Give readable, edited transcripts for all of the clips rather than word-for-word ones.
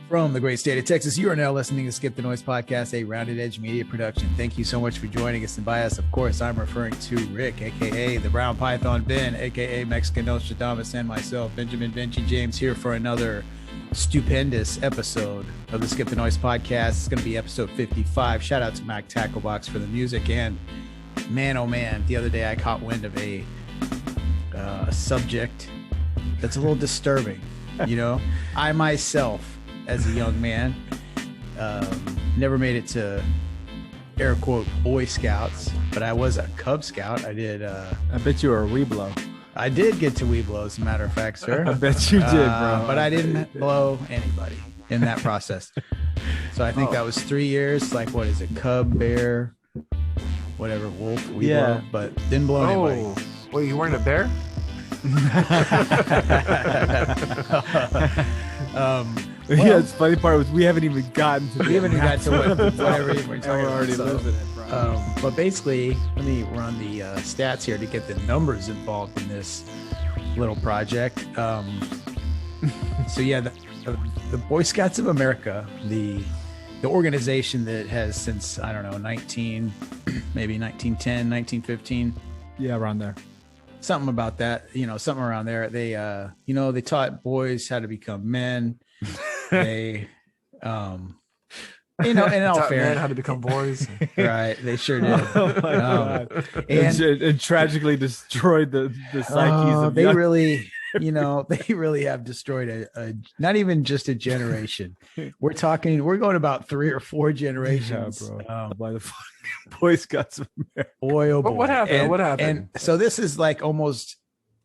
From the great state of Texas, you are now listening to Skip the Noise Podcast, a Rounded Edge media production. Thank you so much for joining us. And by us, of course, I'm referring to Rick, a.k.a. the Brown Python Ben, a.k.a. Mexican Nostradamus, and myself, Benjamin Benji James, here for another stupendous episode of the Skip the Noise Podcast. It's going to be episode 55. Shout out to Mac Tacklebox for the music. And man, oh man, the other day I caught wind of a subject that's a little disturbing. You know, I myself, as a young man, never made it to air quote Boy Scouts, but I was a Cub Scout. I did. I bet you were a Weeblo. I did get to Weeblo, as a matter of fact, sir. I bet you did, bro. But I didn't blow anybody in that process. So I think that was 3 years. Like, what is it? Cub, bear, whatever, wolf, Weeblo, yeah. But didn't blow anybody. Wait, you weren't a bear? Yeah, it's funny part was we haven't even gotten to whatever we're talking about. Already losing it, bro. But basically, let me run the stats here to get the numbers involved in this little project. So yeah, the Boy Scouts of America, the organization that has since, I don't know, 1910, 1915. Yeah, around there. Something about that, something around there. They, they taught boys how to become men. They, in all fairness, how to become boys. Right? They sure did. Oh my God. And tragically destroyed the psyches of they really, they really have destroyed a not even just a generation. We're going about 3 or 4 generations. Yeah, bro. By the fucking Boy Scouts of America. Boy, oh boy. What happened? What happened? And so this is like almost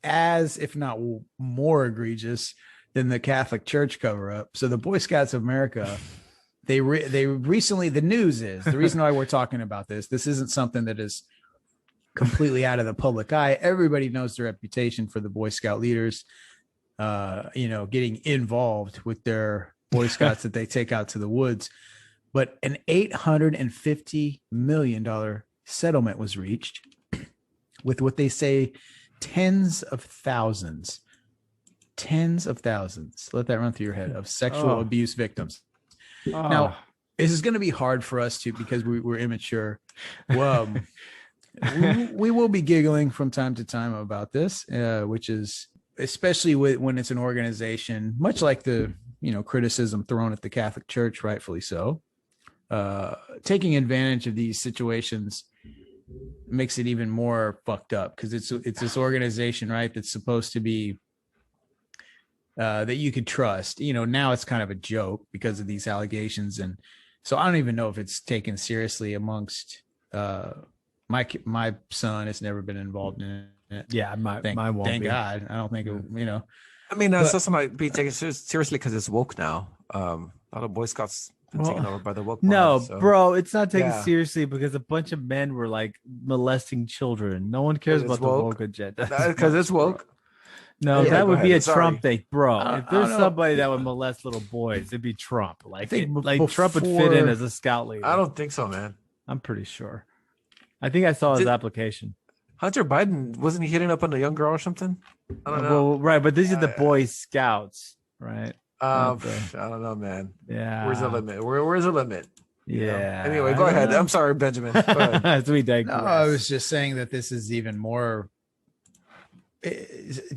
as, if not more egregious than the Catholic Church cover up. So the Boy Scouts of America, they recently, the news is, the reason why we're talking about this isn't something that is completely out of the public eye. Everybody knows the reputation for the Boy Scout leaders, getting involved with their Boy Scouts that they take out to the woods. But an $850 million settlement was reached with what they say tens of thousands, let that run through your head, of sexual abuse victims. Now, this is going to be hard for us because we're immature. Well, we will be giggling from time to time about this, which is especially when it's an organization, much like the criticism thrown at the Catholic Church, rightfully so. Taking advantage of these situations makes it even more fucked up because it's this organization, right, that's supposed to be that you could trust. Now it's kind of a joke because of these allegations, and so I don't even know if it's taken seriously amongst my son has never been involved in it. Yeah, mine won't. Thank be. God. I don't think it, I mean, that's also might be taken seriously because it's woke now. A lot of Boy Scouts been taken over by the woke. Bro, it's not taken seriously because a bunch of men were like molesting children. No one cares about the woke agenda because it's woke. No, that would be a Trump thing, bro. If there's somebody that would molest little boys, it'd be Trump. Trump would fit in as a scout leader. I don't think so, man. I'm pretty sure. I think I saw his application. Hunter Biden, wasn't he hitting up on a young girl or something? I don't know. Well, right, but these are the Boy Scouts, right? I don't know, man. Yeah. Where's the limit? Where's the limit? Yeah. Anyway, go ahead. I'm sorry, Benjamin. Go ahead. As we digress. No, I was just saying that this is even more,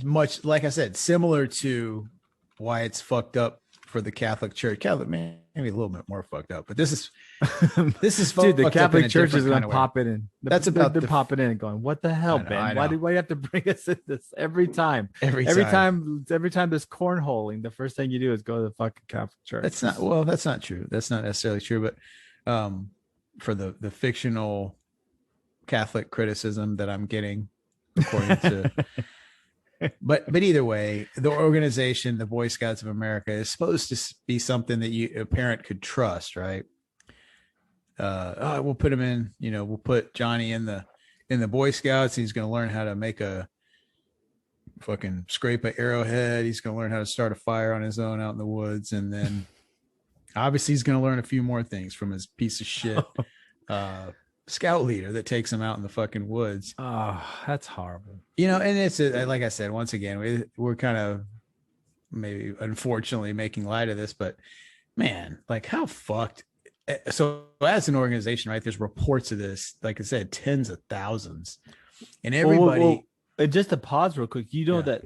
much like I said, similar to why it's fucked up for the Catholic Church. Catholic, man, maybe a little bit more fucked up, but this is dude. The Catholic Church is going to pop it in. They're popping in and going, "What the hell, Ben? Why do you have to bring us in this every time? Every time there's cornholing, the first thing you do is go to the fucking Catholic Church." That's not true. That's not necessarily true, but for the fictional Catholic criticism that I'm getting, according to. But either way, the organization, the Boy Scouts of America, is supposed to be something that a parent could trust, right? We'll put him in, we'll put Johnny in the Boy Scouts. He's going to learn how to make a fucking scrape an arrowhead. He's going to learn how to start a fire on his own out in the woods. And then obviously he's going to learn a few more things from his piece of shit scout leader that takes him out in the fucking woods. Oh, that's horrible. And it's like I said, once again, we're kind of maybe unfortunately making light of this, but man, like how fucked. So as an organization, right, there's reports of this, like I said, tens of thousands, and everybody. Just to pause real quick, that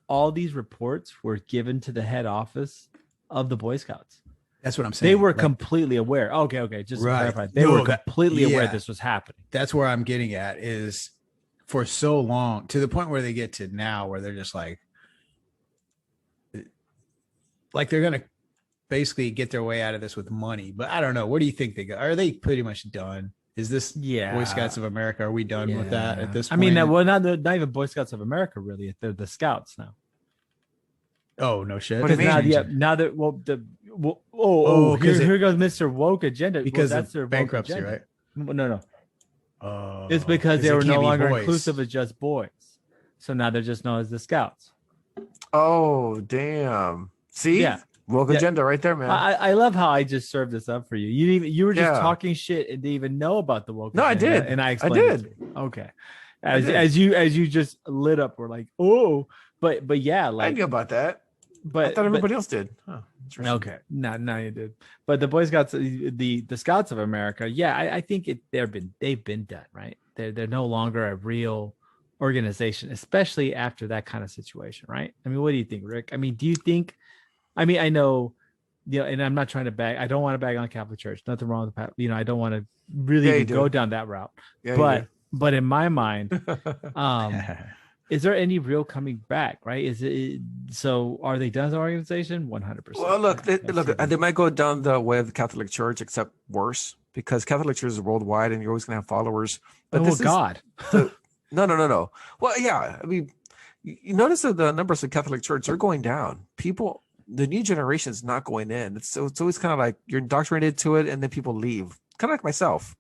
all these reports were given to the head office of the Boy Scouts. That's what I'm saying. They were completely aware. Okay. Just to clarify, they were completely aware this was happening. That's where I'm getting at, is for so long, to the point where they get to now, where they're just like they're gonna basically get their way out of this with money. But I don't know. Where do you think they go? Are they pretty much done? Is this Boy Scouts of America? Are we done with that at this point? I mean, not even Boy Scouts of America, really. They're the Scouts now. Oh, no shit. What do you mean? Now that here goes Mr. Woke agenda. Because that's their bankruptcy, right? No. It's because they were no longer inclusive of just boys. So now they're just known as the Scouts. Oh, damn. See? Yeah. Woke agenda right there, man. I love how I just served this up for you. You were just talking shit and didn't even know about the woke. No, agenda, I did, and I explained. I did. Okay. As you just lit up, we're like, oh, but yeah, like I knew about that. But I thought everybody else did. Oh, okay. No, you did. But the Boy Scouts, the Scouts of America, I think they've been done, right? They're no longer a real organization, especially after that kind of situation, right? I mean, what do you think, Rick? I mean, do you think? I mean, I know, and I'm not trying to bag. I don't want to bag on Catholic Church. Nothing wrong with that. I don't want to really go down that route. Yeah, but in my mind, is there any real coming back? Right? Is it so? Are they done as an organization? 100%. Well, look, they might go down the way of the Catholic Church, except worse, because Catholic Church is worldwide, and you're always going to have followers. But No. Well, yeah. I mean, you notice that the numbers of Catholic Church are going down. The new generation is not going in. It's always kind of like you're indoctrinated to it, and then people leave. Kind of like myself.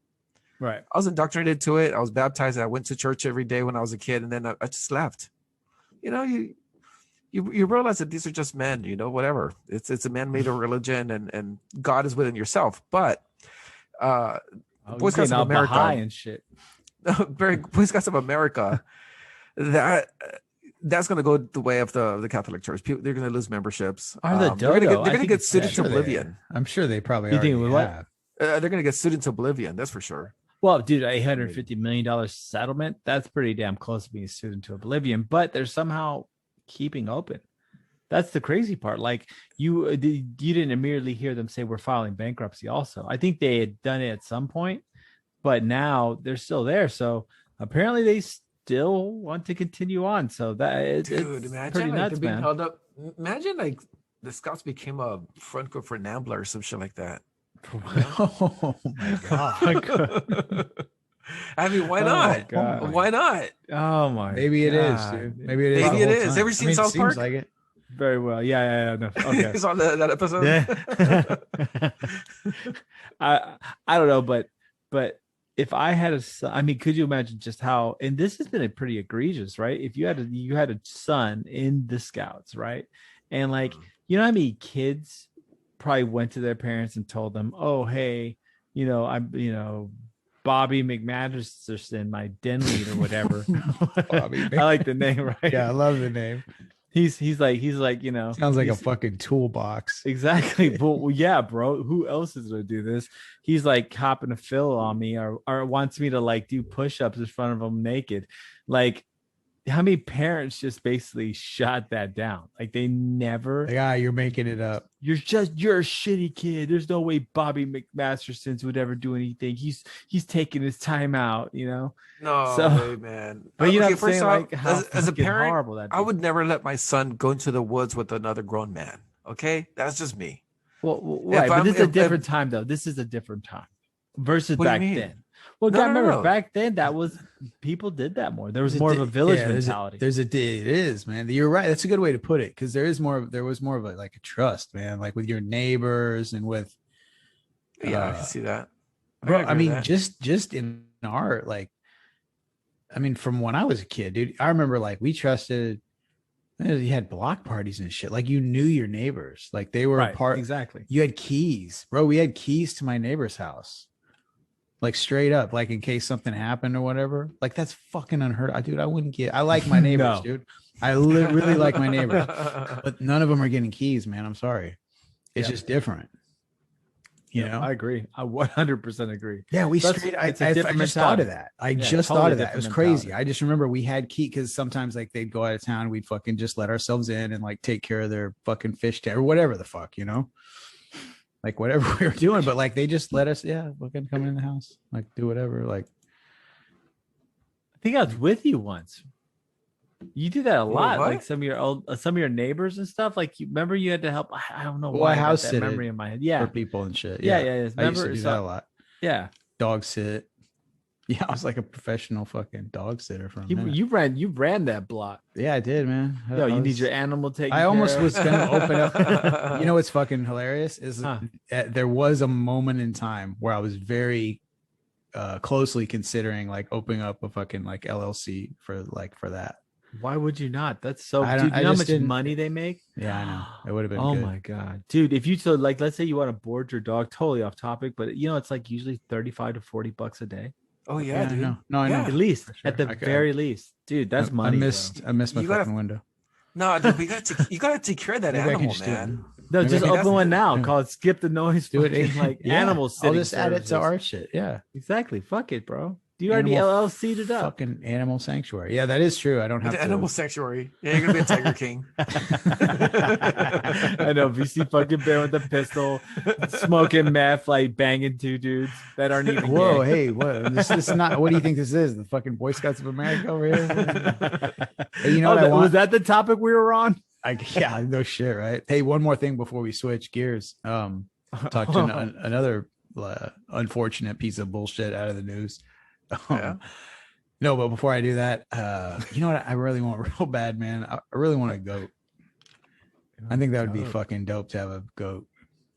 Right. I was indoctrinated to it. I was baptized. I went to church every day when I was a kid, and then I just left. You realize that these are just men. Whatever. It's a man-made religion, and God is within yourself. But Boy Scouts of America and shit. Boy Scouts of America, that's going to go the way of the Catholic Church. They're going to lose memberships. They're going to get sued into oblivion. I'm sure they probably already have. They're going to get sued into oblivion. That's for sure. Well, dude, $850 million settlement, that's pretty damn close to being sued into oblivion, but they're somehow keeping open. That's the crazy part. Like you didn't immediately hear them say we're filing bankruptcy also. I think they had done it at some point, but now they're still there. So apparently they still want to continue on. So it's pretty nuts, man. Held up. Imagine like the Scouts became a front group for NAMBLA or some shit like that. Oh my god! I mean, why not? Why not? Oh my! Maybe it is, dude. Maybe it is. Maybe it is. Ever seen South Park? Seems like it. Very well. Yeah. No. Okay. It's on that episode. Yeah. I don't know, but if I had a son, I mean, could you imagine just how? And this has been a pretty egregious, right? If you had a son in the Scouts, right? And like, how many kids probably went to their parents and told them, "Oh, hey, I'm, Bobby McMasterson, my den lead or whatever." Bobby, I like the name, right? Yeah, I love the name. He's like, sounds like a fucking toolbox. Exactly. Well, yeah, bro. Who else is gonna do this? He's like hopping a fill on me, or wants me to like do push-ups in front of him naked. Like, how many parents just basically shot that down? Like they never. Like, you're making it up. You're a shitty kid. There's no way Bobby McMasterson would ever do anything. He's taking his time out, No, man. But first off, as a parent, horrible I would never let my son go into the woods with another grown man. Okay, that's just me. Well, right, but this is a different time, though. This is a different time versus back then. Well, remember back then people did that more. There was more of a village mentality. It is, man. You're right. That's a good way to put it, because there was more of a trust, man, like with your neighbors and with. Yeah, I can see that, bro. I mean, just in art, like, I mean, from when I was a kid, dude, I remember like we trusted. You had block parties and shit. Like you knew your neighbors, like they were a part. Exactly. You had keys, bro. We had keys to my neighbor's house. Like straight up, like in case something happened or whatever. Like that's fucking unheard of, dude. I like my neighbors, dude. I really like my neighbors, but none of them are getting keys, man. I'm sorry. It's just different. You know, I agree. I 100% agree. Yeah, we straight. I just thought of that. I just thought of that. It was crazy. I just remember we had key because sometimes like they'd go out of town, we'd fucking just let ourselves in and like take care of their fucking fish tank or whatever the fuck, you know, like whatever we were doing. But like they just let us, fucking come in the house, like do whatever. Like, I think I was with you once. You do that a lot, like some of your neighbors and stuff. Like, you remember you had to help. I don't know why. I house that memory in my head. Yeah, for people and shit. Yeah. Remember, I used to do that a lot. Yeah, dog sit. Yeah, I was like a professional fucking dog sitter for a minute. You ran that block. Yeah, I did, man. Yo, you need your animal taken. I almost was gonna open up. You know what's fucking hilarious is there was a moment in time where I was very closely considering like opening up a fucking like LLC for that. Why would you not? That's so. Dude, you know how much money they make? Yeah, I know. It would have been. Oh good. My god, dude! If you like, let's say you want to board your dog. Totally off topic, but you know it's like usually $35 to $40 a day. Oh yeah, dude. I know. At least, sure. At the very least, dude. That's money. I missed my fucking window. No, dude, you gotta take care of that animal, man. No, just open one now. Call it "Skip the Noise." Do it like animal sitting. I'll just add it to our shit. Yeah, exactly. Fuck it, bro. You already LLC'd it up. Fucking animal sanctuary. Yeah, that is true. I don't have to. Animal sanctuary. Yeah, you're gonna be a Tiger King. I know. If you see fucking bear with a pistol, smoking meth, like banging two dudes that aren't even. Whoa, hey, what? This is not. What do you think this is? The fucking Boy Scouts of America over here? Hey, you know what I want? Was that the topic we were on? Yeah, no shit, right? Hey, one more thing before we switch gears. Talk to another unfortunate piece of bullshit out of the news. No, but before I do that, you know what I really want real bad, man? I really want a goat. I think that would be fucking dope to have a goat.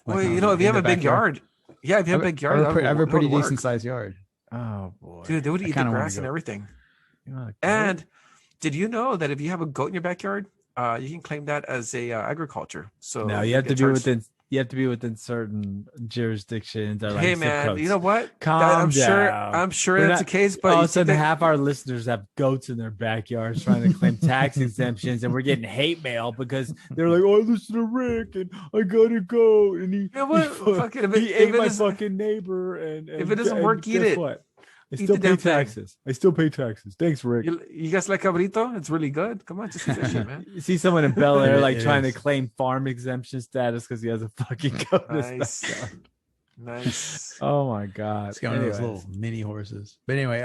Like, well, you know, if you have a big yard. Yeah, if you have a big yard. I have a pretty decent sized yard. Oh, boy. Dude, they would eat the grass and everything. And did you know that if you have a goat in your backyard, you can claim that as a agriculture? So now you have to be within. You have to be within certain jurisdictions. Or like hey man, you know what? I'm down. Sure that's the case. But all of a sudden, half our listeners have goats in their backyards trying to claim tax exemptions, and we're getting hate mail because they're like, "Oh, I listen to Rick, and I got a goat, and he ate my fucking neighbor." And if it doesn't work, eat it. What? I still pay taxes. Thanks, Rick. You guys like cabrito? It's really good. Come on, just eat that shit, man. You see someone in Bel Air like trying to claim farm exemption status because he has a fucking goat. Nice. Oh my god. It's got those little mini horses. But anyway,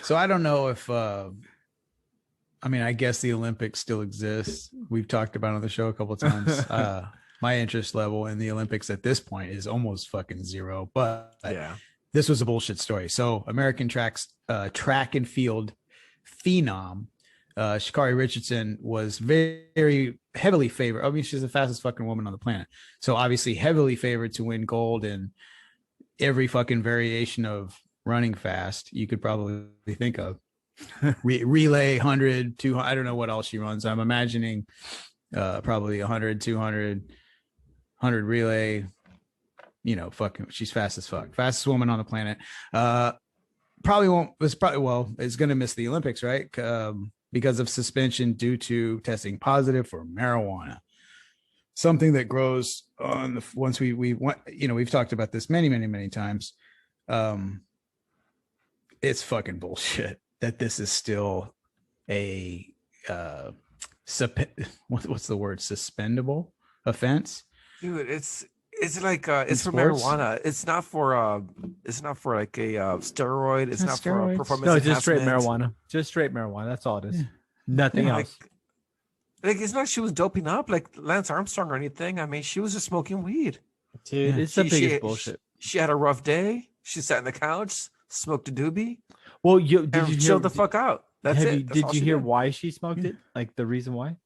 so I don't know if I guess the Olympics still exists. We've talked about it on the show a couple of times. My interest level in the Olympics at this point is almost fucking zero. But yeah. This was a bullshit story. So American track and field phenom, Sha'Carri Richardson was very, very heavily favored. I mean, she's the fastest fucking woman on the planet. So obviously heavily favored to win gold in every fucking variation of running fast you could probably think of. Relay, 100, 200, I don't know what else she runs. I'm imagining probably 100, 200, 100 relay. You know, fucking, she's fast as fuck. Fastest woman on the planet. It's going to miss the Olympics, right? Because of suspension due to testing positive for marijuana. Something that grows on once we went, you know, we've talked about this many times. It's fucking bullshit that this is still a what's the word? Suspendable offense. Dude, it's like it's for marijuana. It's not for like a steroid. It's not for performance. No, just straight marijuana. Just straight marijuana. That's all it is. Yeah. Nothing else. Like it's not like she was doping up like Lance Armstrong or anything. I mean, she was just smoking weed. Dude, it's the biggest bullshit. She had a rough day. She sat in the couch, smoked a doobie. Well, did you chill the fuck out? That's it. Did you hear why she smoked it? Like the reason why?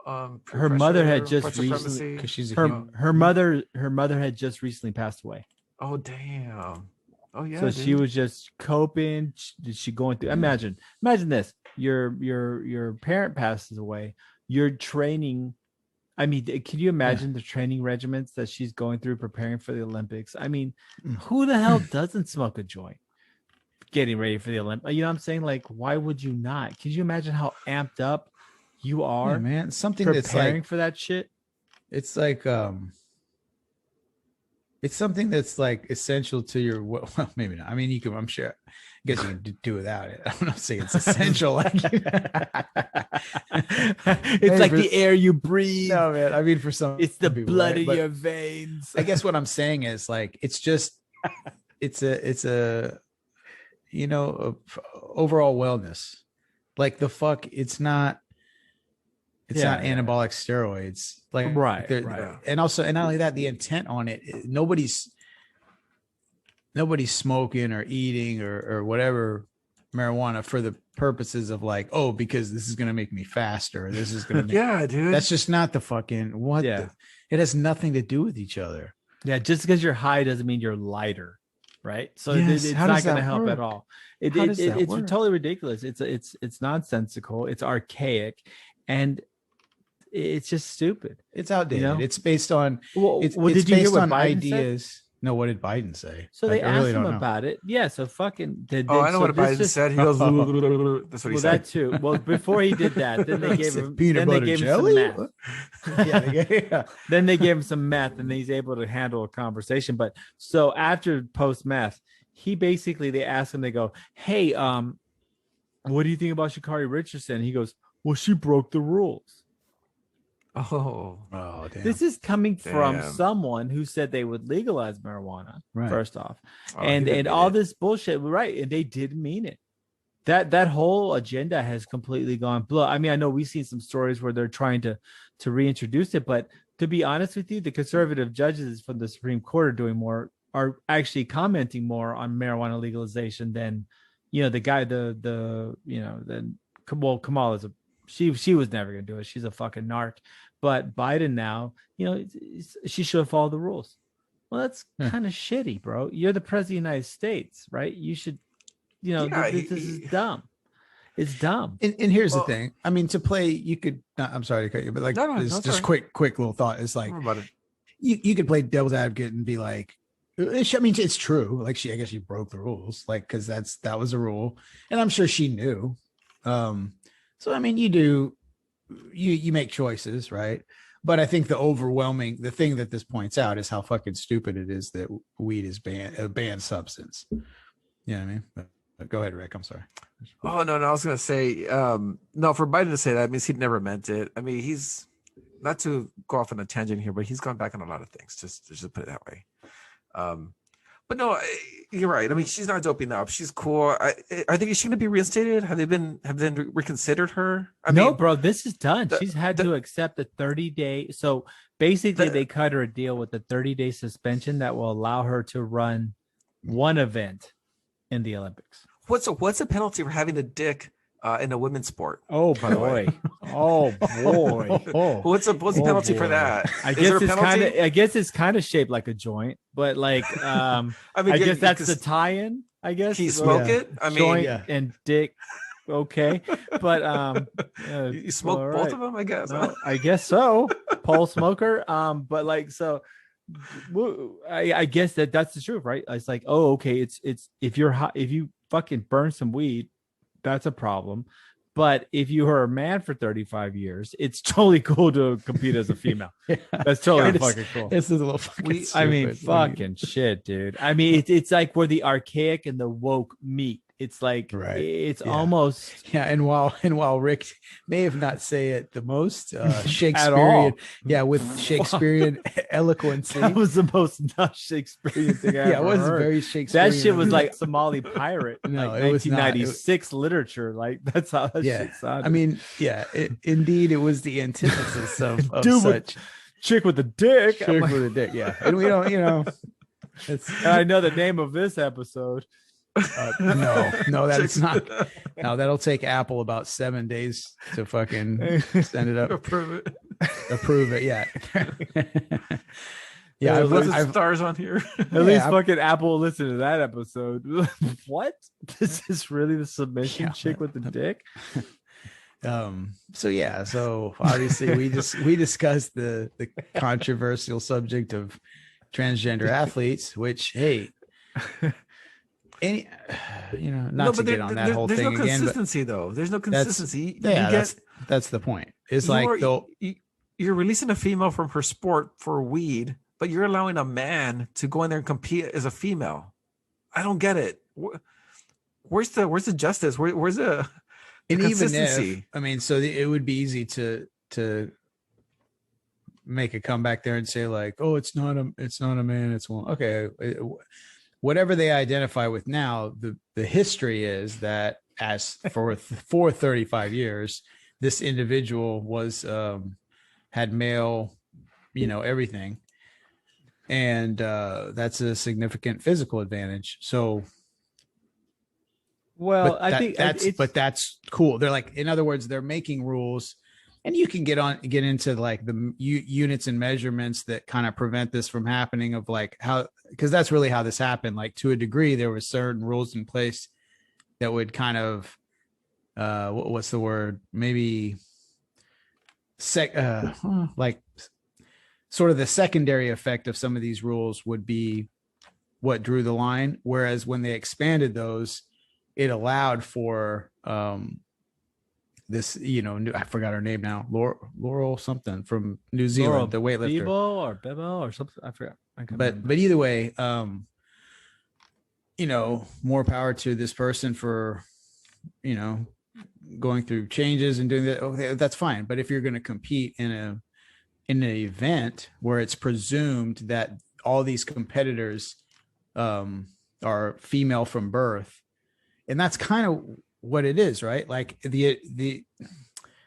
Her mother had just recently, because she's her mother had just recently passed away. Oh damn! Oh yeah. So she was just coping. She going through? Imagine this: your parent passes away. You're training. I mean, can you imagine the training regimens that she's going through preparing for the Olympics? I mean, who the hell doesn't smoke a joint getting ready for the Olympics? You know what I'm saying? Like, why would you not? Can you imagine how amped up you are, man? Something preparing that's like for that shit. It's like It's something that's like essential to your, well, maybe not. I mean, you can, I'm sure, I guess you can do without it. I'm not saying it's essential. Like, it's like the air you breathe. No, man. I mean, for some, it's the blood in your veins. I guess what I'm saying is like, it's just, it's a, you know, overall wellness. Like the fuck, it's not anabolic steroids. Like right. And also, and not only that, the intent on it, nobody's smoking or eating or whatever marijuana for the purposes of like, oh, because this is gonna make me faster, or this is gonna make yeah, dude. That's just not the fucking it has nothing to do with each other. Yeah, just because you're high doesn't mean you're lighter, right? So it's not going to help at all. It's totally ridiculous. It's nonsensical. It's archaic, and it's just stupid. It's outdated. You know? It's based on it's did you based hear what on Biden ideas. Said? No, what did Biden say? So they asked him about it. Yeah. So fucking. I know what Biden said. He goes. That's what he said. That too. Well, before he did that, then they gave him peanut butter jelly. Some meth. Then they gave him some meth, and he's able to handle a conversation. But so after post meth, they asked him. They go, "Hey, what do you think about Sha'Carri Richardson?" He goes, "Well, she broke the rules." Oh, damn. This is coming from someone who said they would legalize marijuana, first off. And all this bullshit, right? And they didn't mean it. That whole agenda has completely gone blue. I mean, I know we've seen some stories where they're trying to reintroduce it, but to be honest with you, the conservative judges from the Supreme Court are actually commenting more on marijuana legalization than, you know, the guy, Kamala's she was never going to do it. She's a fucking narc. But Biden now, you know, she should follow the rules. Well, that's kind of shitty, bro. You're the president of the United States, right? You should, you know, this is dumb. It's dumb. And here's the thing. I mean, to play, you could, I'm sorry to cut you, but like, just quick little thought. It's like, you could play devil's advocate and be like, I mean, it's true. Like I guess she broke the rules, like, cause that was a rule. And I'm sure she knew. So, I mean, you make choices, right? But I think the thing that this points out is how fucking stupid it is that weed is a banned substance. You know what I mean? But go ahead, Rick. I'm sorry. Oh, no, I was going to say, no, for Biden to say that means he'd never meant it. I mean, he's, not to go off on a tangent here, but he's gone back on a lot of things, just to put it that way. But no, you're right. I mean, she's not doping up. She's cool. I think she's going to be reinstated. Have they reconsidered her? No, bro, this is done. She's had to accept a 30-day. So basically, they cut her a deal with a 30-day suspension that will allow her to run one event in the Olympics. What's the penalty for having a dick in a women's sport? Oh boy! Oh boy! What's the penalty for that? I guess it's kind of shaped like a joint, but like I guess that's the tie-in. I guess. Can you smoke it? I mean, joint and dick. Okay, but you smoke both of them. I guess. No, I guess so. Pole smoker. But like so. I guess that's the truth, right? It's like, oh, okay, it's if you fucking burn some weed, that's a problem. But if you were a man for 35 years, it's totally cool to compete as a female. That's totally fucking cool. This is a little fucking stupid. I mean, fucking shit, dude. I mean, it's like where the archaic and the woke meet. It's like it's almost and while Rick may have not say it the most Shakespearean with Shakespearean eloquence, that was the most not Shakespearean thing I ever it was heard. very Shakespearean. That shit was like Somali pirate, no, like it was 1996 literature. Like that's how that shit sounded. I mean, indeed, it was the antithesis of dude such chick with a dick. Chick with a dick, and we don't, it's. And I know the name of this episode. No, that's not. No, that'll take Apple about 7 days to fucking send it up. Approve it. Yeah. I've stars on here. At least fucking Apple will listen to that episode. What? This is really the submission chick with the dick? So obviously we discussed the controversial subject of transgender athletes, which not to get on that whole thing again. There's no consistency, though. There's no consistency. That's the point. It's like you're releasing a female from her sport for weed, but you're allowing a man to go in there and compete as a female. I don't get it. Where's the justice? Where's the consistency? So it would be easy to make a comeback there and say like, oh, it's not a man, it's one. Okay, whatever they identify with now, the history is that as for 35 years, this individual was had male, everything, and that's a significant physical advantage. So. Well, but that's cool. They're like, in other words, they're making rules, and you can get into like the units and measurements that kind of prevent this from happening, of like how, because that's really how this happened. Like, to a degree, there were certain rules in place that would kind of, what's the word? Maybe like sort of the secondary effect of some of these rules would be what drew the line. Whereas when they expanded those, it allowed for this, I forgot her name now, Laurel something from New Zealand, the weightlifter, Bebo or something. I forgot. But either way, more power to this person for, going through changes and doing that. Okay, that's fine. But if you're going to compete in an event where it's presumed that all these competitors are female from birth, and that's kind of what it is, right? Like the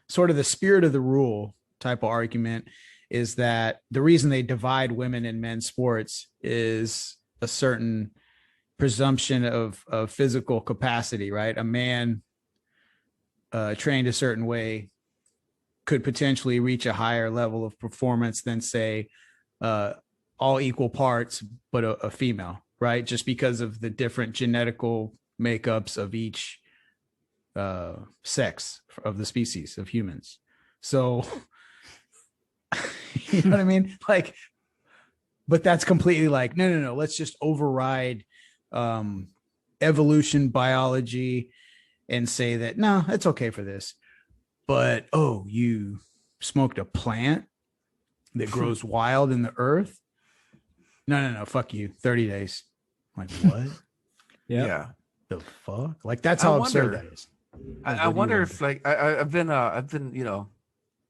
sort of the spirit of the rule type of argument is that the reason they divide women and men's sports is a certain presumption of physical capacity, right? A man trained a certain way could potentially reach a higher level of performance than, say, all equal parts, but a female, right? Just because of the different genetical makeups of each sex of the species of humans. So you know what I mean? Like, but that's completely like, no, let's just override evolution biology and say that no, it's okay for this. But you smoked a plant that grows wild in the earth? No, fuck you. 30 days. Like, what? Yeah. The fuck? Like, that's how absurd that is. I wonder if, like, I've been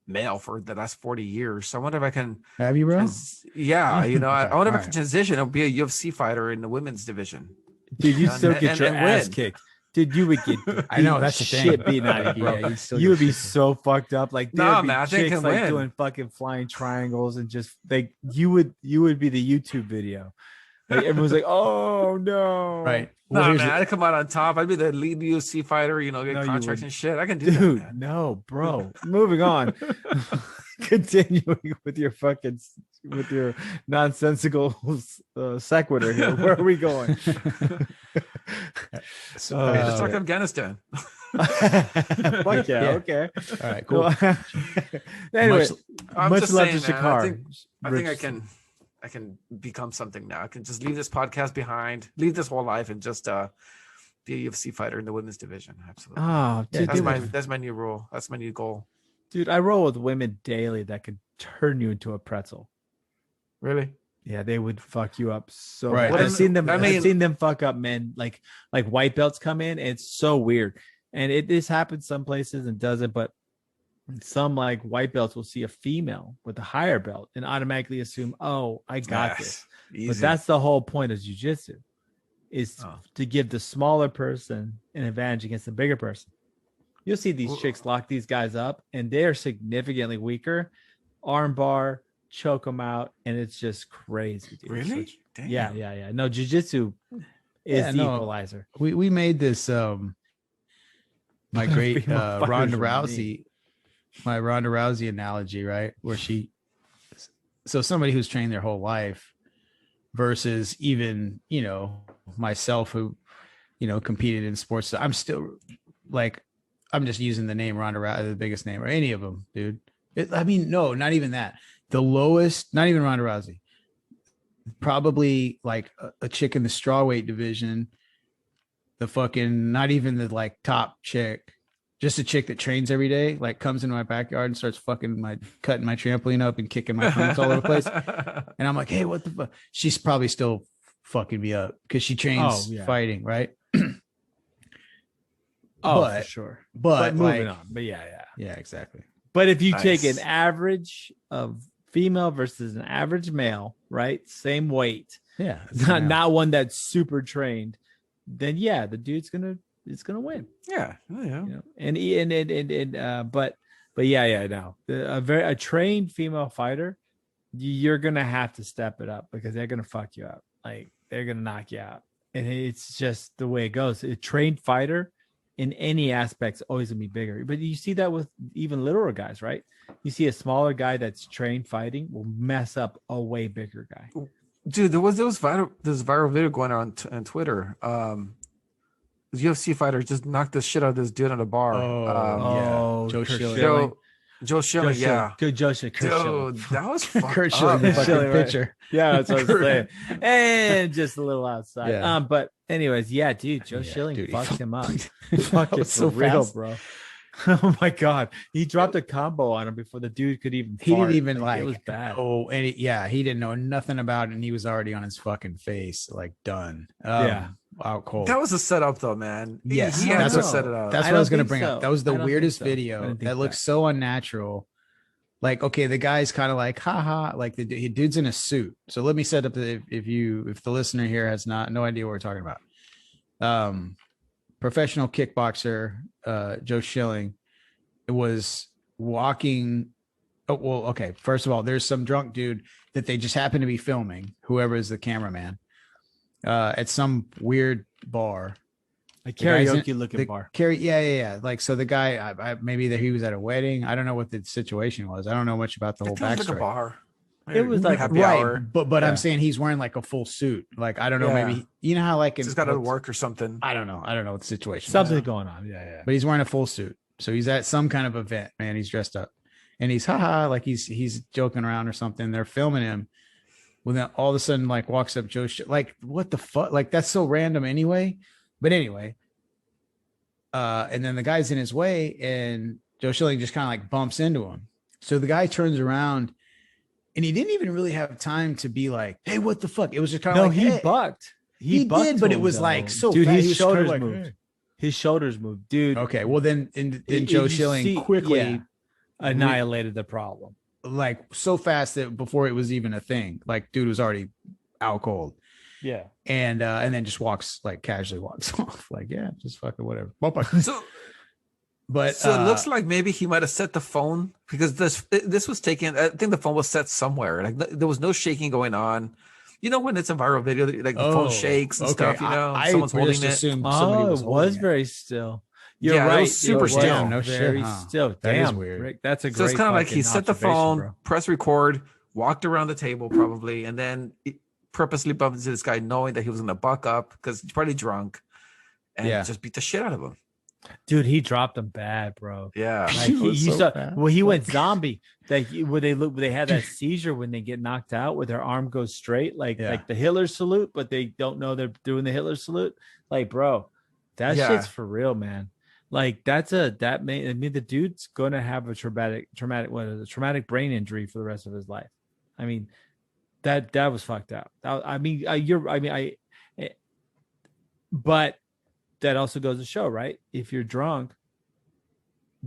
male for the last 40 years. So I wonder if I can. Have you, bro? Yeah, I wonder if I can transition and be a UFC fighter in the women's division. Dude, you still get your ass kicked. Dude, you would get I know that's the shit beaten out of you, bro. You would be so fucked up. Like, no, man, I think chicks like doing fucking flying triangles and just like you would be the YouTube video. Like, everyone's like, oh no, right? No, man, I'd come out on top. I'd be the lead UFC fighter, get contracts and shit. I can do that. Dude, no, bro. Moving on. Continuing with your nonsensical sequitur here. Where are we going? Let's talk Afghanistan. Fuck yeah, okay. All right, cool. Anyway, much love to Sha'Carri. I think I can become something now. I can just leave this podcast behind, leave this whole life, and just be a UFC fighter in the women's division. Absolutely. Oh, dude, that's my new rule. That's my new goal. Dude, I roll with women daily that could turn you into a pretzel. Really? Yeah, they would fuck you up so right. bad. I've seen them fuck up men, like white belts come in, and it's so weird. And this happens some places and doesn't, but some like white belts will see a female with a higher belt and automatically assume, oh, I got this. Easy. But that's the whole point of jiu-jitsu, is to give the smaller person an advantage against the bigger person. You'll see these chicks lock these guys up, and they're significantly weaker. Armbar, choke them out, and it's just crazy, dude. Really? So, yeah. No, jiu-jitsu is the equalizer. We made this my great Ronda Rousey analogy, right? Where somebody who's trained their whole life versus even, myself who, competed in sports. I'm still like, I'm just using the name Ronda Rousey, the biggest name, or any of them, dude. No, not even that. The lowest, not even Ronda Rousey. Probably like a chick in the strawweight division. The fucking, not even the like top chick. just a chick that trains every day, like comes into my backyard and starts cutting my trampoline up and kicking my fence all over the place. And I'm like, hey, what the fuck? She's probably still fucking me up because she trains fighting, right? For sure. But moving on. But yeah, exactly. But if you take an average of female versus an average male, right? Same weight. Yeah. Not one that's super trained, then the dude's gonna win. Yeah. But no. A trained female fighter, you're gonna have to step it up because they're gonna fuck you up. Like they're gonna knock you out. And it's just the way it goes. A trained fighter in any aspects always gonna be bigger. But you see that with even littler guys, right? You see a smaller guy that's trained fighting will mess up a way bigger guy. Dude, there was this viral video going on Twitter. This UFC fighter just knocked the shit out of this dude at a bar. Joe Schilling. Joe Schilling, yeah. Good Joe Schilling. Dude, that was fucked Kurt Schilling, the fucking pitcher. Yeah, that's what I was saying. And just a little outside. Yeah. But anyways, dude, Joe Schilling fucked him up. Fuck it for real, bro. Oh my god, he dropped a combo on him before the dude could even. He didn't even it was bad. And he didn't know nothing about it, and he was already on his fucking face, like done. Out cold. That was a setup, though, man. Yes, that's what set it up. That's what I was gonna bring up. That was the weirdest video. That looks so unnatural. Like, okay, the guy's kind of like, haha, like the dude's in a suit. So let me set up if the listener here has no idea what we're talking about. Professional kickboxer Joe Schilling was walking. Oh, well, okay. First of all, there's some drunk dude that they just happen to be filming, whoever is the cameraman, at some weird bar. A karaoke looking bar. Yeah. Like, so the guy, maybe that he was at a wedding. I don't know what the situation was. I don't know much about the whole backstory. Like a bar. It was like happy hour. But I'm saying he's wearing like a full suit. Like, I don't know, maybe you know how like he's got to work or something. I don't know what the situation. Something's going on. Yeah. But he's wearing a full suit, so he's at some kind of event. Man, he's dressed up, and he's like he's joking around or something. They're filming him. Well, then all of a sudden, like walks up Joe. Like, what the fuck? Like, that's so random anyway. But anyway, and then the guy's in his way, and Joe Schilling just kind of like bumps into him. So the guy turns around. And he didn't even really have time to be like, "Hey, what the fuck?" It was just kind of like, he bucked. He did, but it was like so. Dude, fast. His shoulders moved. Hey. His shoulders moved, dude. Okay, well then Joe Schilling quickly annihilated the problem, like so fast that before it was even a thing, like dude was already out cold. Yeah, and then just casually walks off, like just fucking whatever. So it looks like maybe he might have set the phone because this was taken. I think the phone was set somewhere. Like there was no shaking going on. You know when it's a viral video, like the phone shakes and stuff. You know, someone's holding it. It was very still. You're right. It was super still. No very still. That is weird. Rick, that's a great. So it's kind of like he set the phone, press record, walked around the table probably, and then purposely bumped into this guy, knowing that he was going to buck up because he's probably drunk, and just beat the shit out of him. Dude, he dropped him bad, bro. Yeah, like he went zombie. Like they had that seizure when they get knocked out, where their arm goes straight, like the Hitler salute, but they don't know they're doing the Hitler salute. Like, bro, that shit's for real, man. Like the dude's gonna have a traumatic brain injury for the rest of his life. I mean, that was fucked up. But that also goes to show, right? If you're drunk,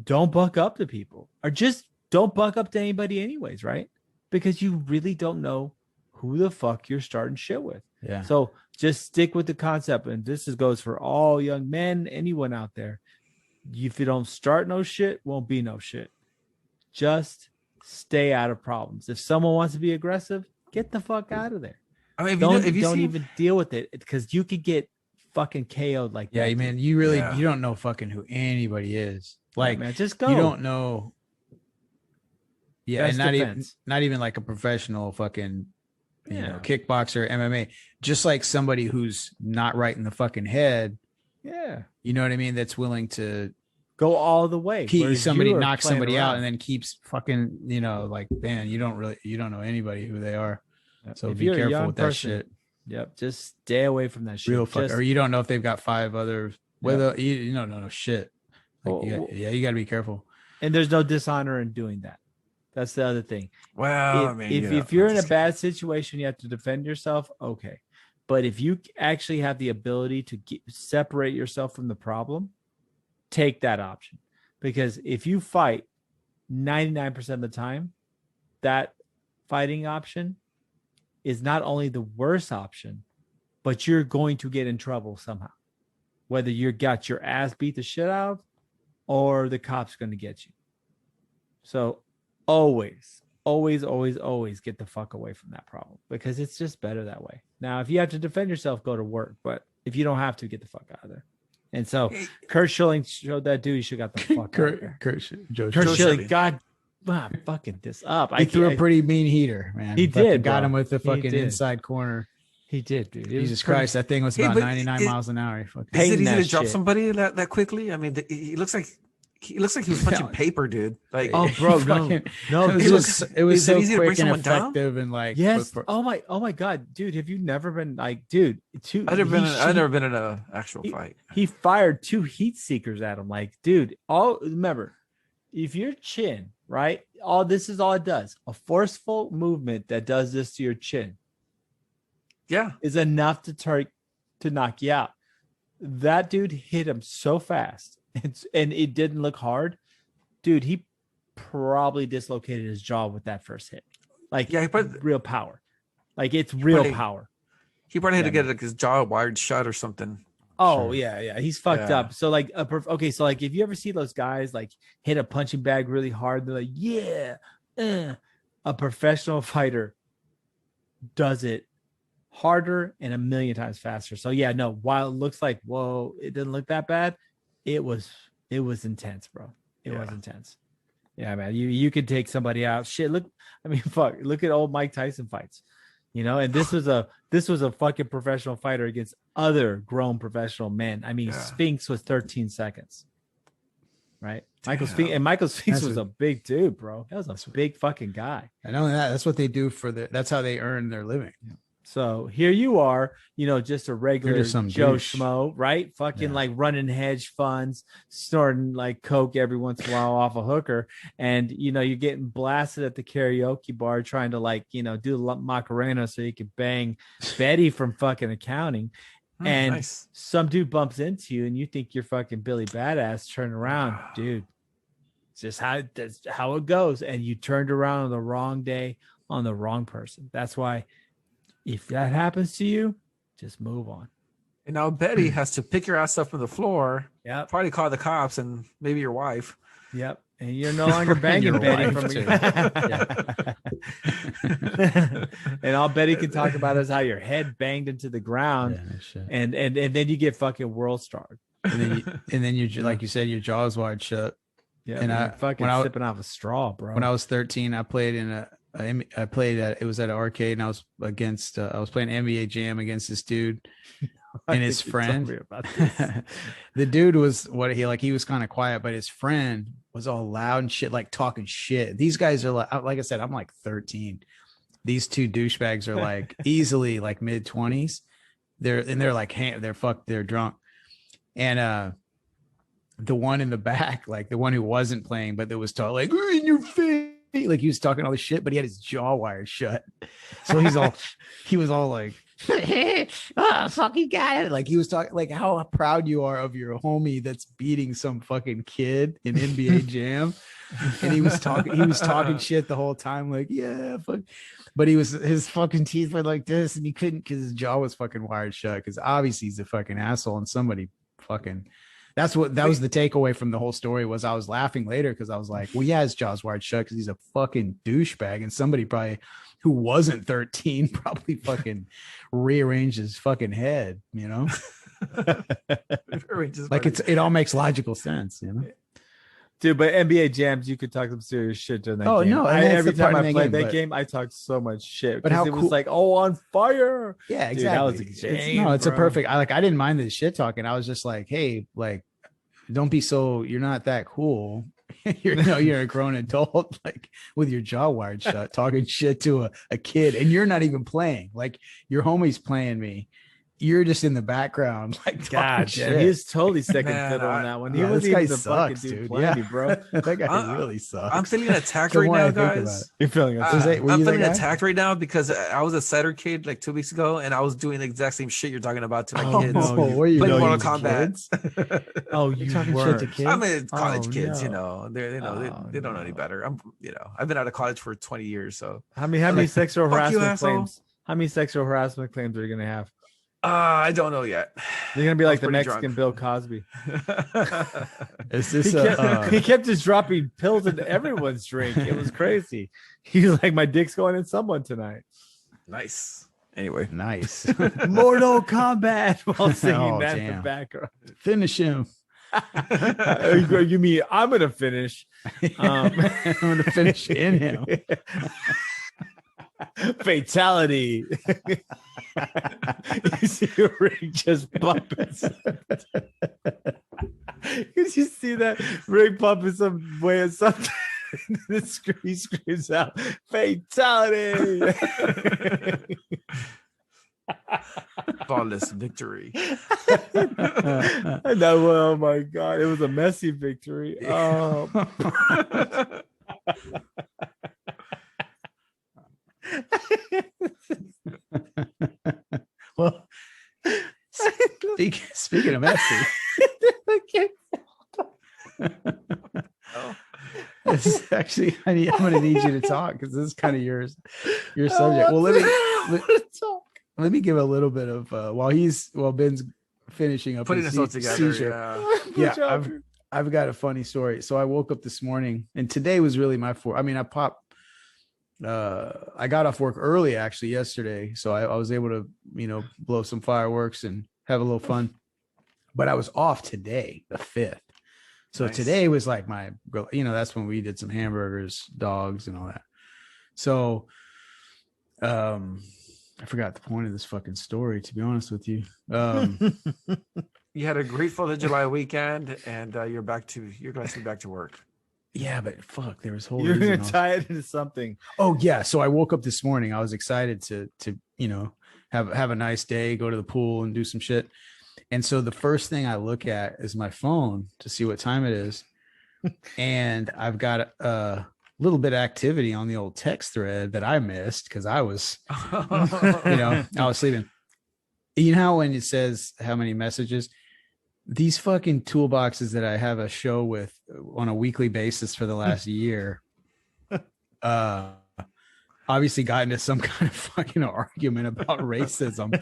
don't buck up to people, or just don't buck up to anybody anyways, right? Because you really don't know who the fuck you're starting shit with. Yeah. So just stick with the concept. And this goes for all young men, anyone out there. If you don't start no shit, won't be no shit. Just stay out of problems. If someone wants to be aggressive, get the fuck out of there. I mean, don't even deal with it, because you could get fucking KO'd like that. Yeah, man, you really you don't know fucking who anybody is. Like, man, just go. You don't know. Yeah, Best and not even like a professional fucking you know, kickboxer, MMA, just like somebody who's not right in the fucking head. Yeah. You know what I mean? That's willing to go all the way. Somebody knocks somebody out and then keeps fucking, you know, like, man, you don't know anybody who they are. So be careful with that shit. Yep. Just stay away from that shit. Or you don't know if they've got 5 other, whether you don't know shit. Like, you got to be careful. And there's no dishonor in doing that. That's the other thing. Well, if you're in a bad situation, you have to defend yourself. Okay. But if you actually have the ability to separate yourself from the problem, take that option. Because if you fight 99% of the time, that fighting option is not only the worst option, but you're going to get in trouble somehow. Whether you got your ass beat the shit out or the cops going to get you. So always get the fuck away from that problem because it's just better that way. Now, if you have to defend yourself, go to work. But if you don't have to, get the fuck out of there. And so Kurt Schilling showed that dude. He should got the fuck out of there. Kurt Schilling, God, fucking this up. He threw a pretty mean heater, man. He did. Got him with the fucking inside corner. He did, dude. Jesus Christ, that thing was about 99 miles an hour. Is it easy to drop somebody that quickly? I mean, he looks like he was punching paper, dude. Like, oh, bro, no. It was so quick and effective, and like, yes. Oh my God, dude. Have you never been like, dude? I've never been in an actual fight. He fired 2 heat seekers at him. Like, dude. Remember, if your chin, right? This is all it does. A forceful movement that does this to your chin. Yeah, is enough to knock you out. That dude hit him so fast, and it didn't look hard, dude. He probably dislocated his jaw with that first hit. Like, yeah, real power. Like, it's real power. He probably had to get his jaw wired shut or something. Oh, sure. Yeah, he's fucked up. So like, so like, if you ever see those guys like hit a punching bag really hard, they're like, yeah, a professional fighter does it harder and a million times faster. So yeah, no, while it looks like, whoa, it didn't look that bad, it was intense, bro. It was intense. Yeah, man. You could take somebody out. Shit, look at old Mike Tyson fights. And this was a fucking professional fighter against other grown professional men. I mean, Spinks was 13 seconds. Right? Michael Spinks was a big dude, bro. That was a big fucking guy. I know that. That's what they do that's how they earn their living. Yeah. So here you are, just a regular Joe Schmo, right? Fucking like running hedge funds, snorting like coke every once in a while off a hooker. And, you're getting blasted at the karaoke bar trying to like, do the Macarena so you could bang Betty from fucking accounting. And some dude bumps into you and you think you're fucking Billy Badass. Turn around, dude. It's just how it goes. And you turned around on the wrong day on the wrong person. That's why, if that happens to you, just move on. And now Betty has to pick your ass up from the floor. Yeah. Probably call the cops and maybe your wife. Yep. And you're no longer banging Betty from and all Betty can talk about is how your head banged into the ground. And then you get fucking world starred. And then you like you said, your jaw's wired shut. Yeah. And I fucking sipping off a straw, bro. When I was 13, I played it was at an arcade, and I was playing NBA Jam against this dude and his friend. The dude was he was kind of quiet, but his friend was all loud and shit, like talking shit. These guys are like I said, I'm like 13. These 2 douchebags are like easily like mid-20s. They're like, they're drunk. And the one in the back, like the one who wasn't playing, but that was talking like in your face. Like he was talking all this shit, but he had his jaw wired shut. So he was all like, oh, fuck, you got it. Like he was talking like how proud you are of your homie that's beating some fucking kid in NBA Jam. And he was talking shit the whole time, like, yeah, fuck. But his fucking teeth were like this, and he couldn't because his jaw was fucking wired shut. Because obviously he's a fucking asshole, and somebody fucking. That was the takeaway from the whole story. Was I was laughing later because I was like, well, yeah, his jaw's wired shut because he's a fucking douchebag, and somebody probably who wasn't 13 probably fucking rearranged his fucking head, like it all makes logical sense, Dude, but NBA Jams, you could talk some serious shit during that game. Oh, no. Every time I played that game, I talked so much shit. But how it was like, on fire. Yeah, exactly. Dude, that was it's a perfect. I didn't mind the shit talking. I was just like, hey, like, don't be so. You're not that cool. You're a grown adult, like with your jaw wired shut, talking shit to a kid, and you're not even playing. Like your homie's playing me. you're just in the background, like God, yeah, he's totally second fiddle on that one. He was even the fucking dude, plenty, bro. That guy really sucks. I'm feeling attacked right now, guys. You're feeling attacked. I'm feeling attacked right now because I was a Cider Kid like 2 weeks ago, and I was doing the exact same shit you're talking about to my kids. Playing Mortal Kombat. Oh, you talking shit to kids? I mean, college kids. You know, they don't know any better. I've been out of college for 20 years. So how many sexual harassment claims? How many sexual harassment claims are you gonna have? I don't know yet. You're gonna be like the Mexican Bill Cosby. Is this he kept just dropping pills into everyone's drink. It was crazy. He's like, my dick's going in someone tonight. Nice. Anyway, nice. Mortal Kombat while singing that in the background. Finish him. You mean I'm gonna finish? I'm gonna finish in him. Fatality. You see Rick just bumping. Did you see that Rick bumping some way or something? He screams out, "Fatality!" Flawless victory. Oh my God, it was a messy victory. Oh. Well, speaking of messy, this is actually I'm going to need you to talk because this is kind of your subject. Well, let me give a little bit of while Ben's finishing up putting us all together. Yeah, I've got a funny story. So I woke up this morning, and today was really my I got off work early actually yesterday, so I was able to blow some fireworks and have a little fun, but I was off today, the 5th. So nice. Today was like my that's when we did some hamburgers, dogs, and all that. So I forgot the point of this fucking story, to be honest with you. You had a great 4th of July weekend, and you're glad to be back to work. Yeah, but fuck, there was whole. You're gonna tie it into something. Oh yeah, so I woke up this morning. I was excited to have a nice day, go to the pool and do some shit. And so the first thing I look at is my phone to see what time it is, and I've got a little bit of activity on the old text thread that I missed because I was, I was sleeping. You know how when it says how many messages? These fucking toolboxes that I have a show with on a weekly basis for the last year, obviously got into some kind of fucking argument about racism.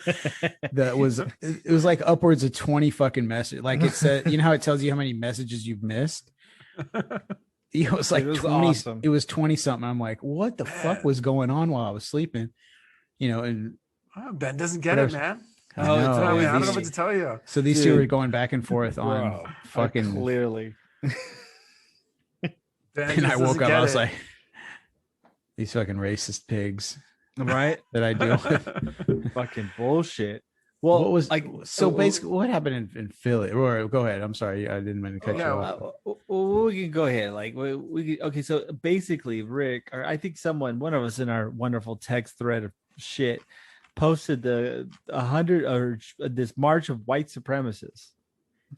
It was like upwards of 20 fucking messages. Like it said, you know how it tells you how many messages you've missed? It was like 20. Awesome. It was 20 something. I'm like, what the fuck was going on while I was sleeping? And Ben doesn't get it, man. I don't know what to tell you. So these two were going back and forth on fucking clearly. And I woke up, I was like, these fucking racist pigs, right? That I deal with. Fucking bullshit. Well, what was like? So basically, what happened in Philly? Or go ahead. I'm sorry, I didn't mean to cut you off. We can go ahead. Like okay. So basically, Rick, or I think one of us in our wonderful text thread of shit, posted this march of white supremacists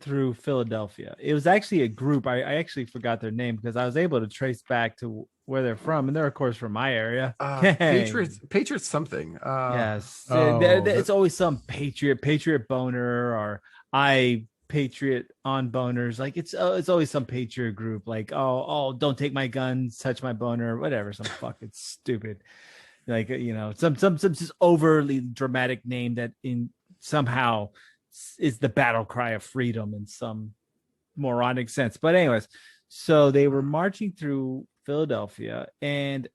through Philadelphia. It was actually a group. I actually forgot their name because I was able to trace back to where they're from, and they're of course from my area. Patriots something. Yes, it's always some patriot boner, or patriot on boners. Like it's always some patriot group. Like oh, don't take my guns, touch my boner, whatever. Some fucking stupid. Like some just overly dramatic name that in somehow is the battle cry of freedom in some moronic sense. But anyways, so they were marching through Philadelphia, and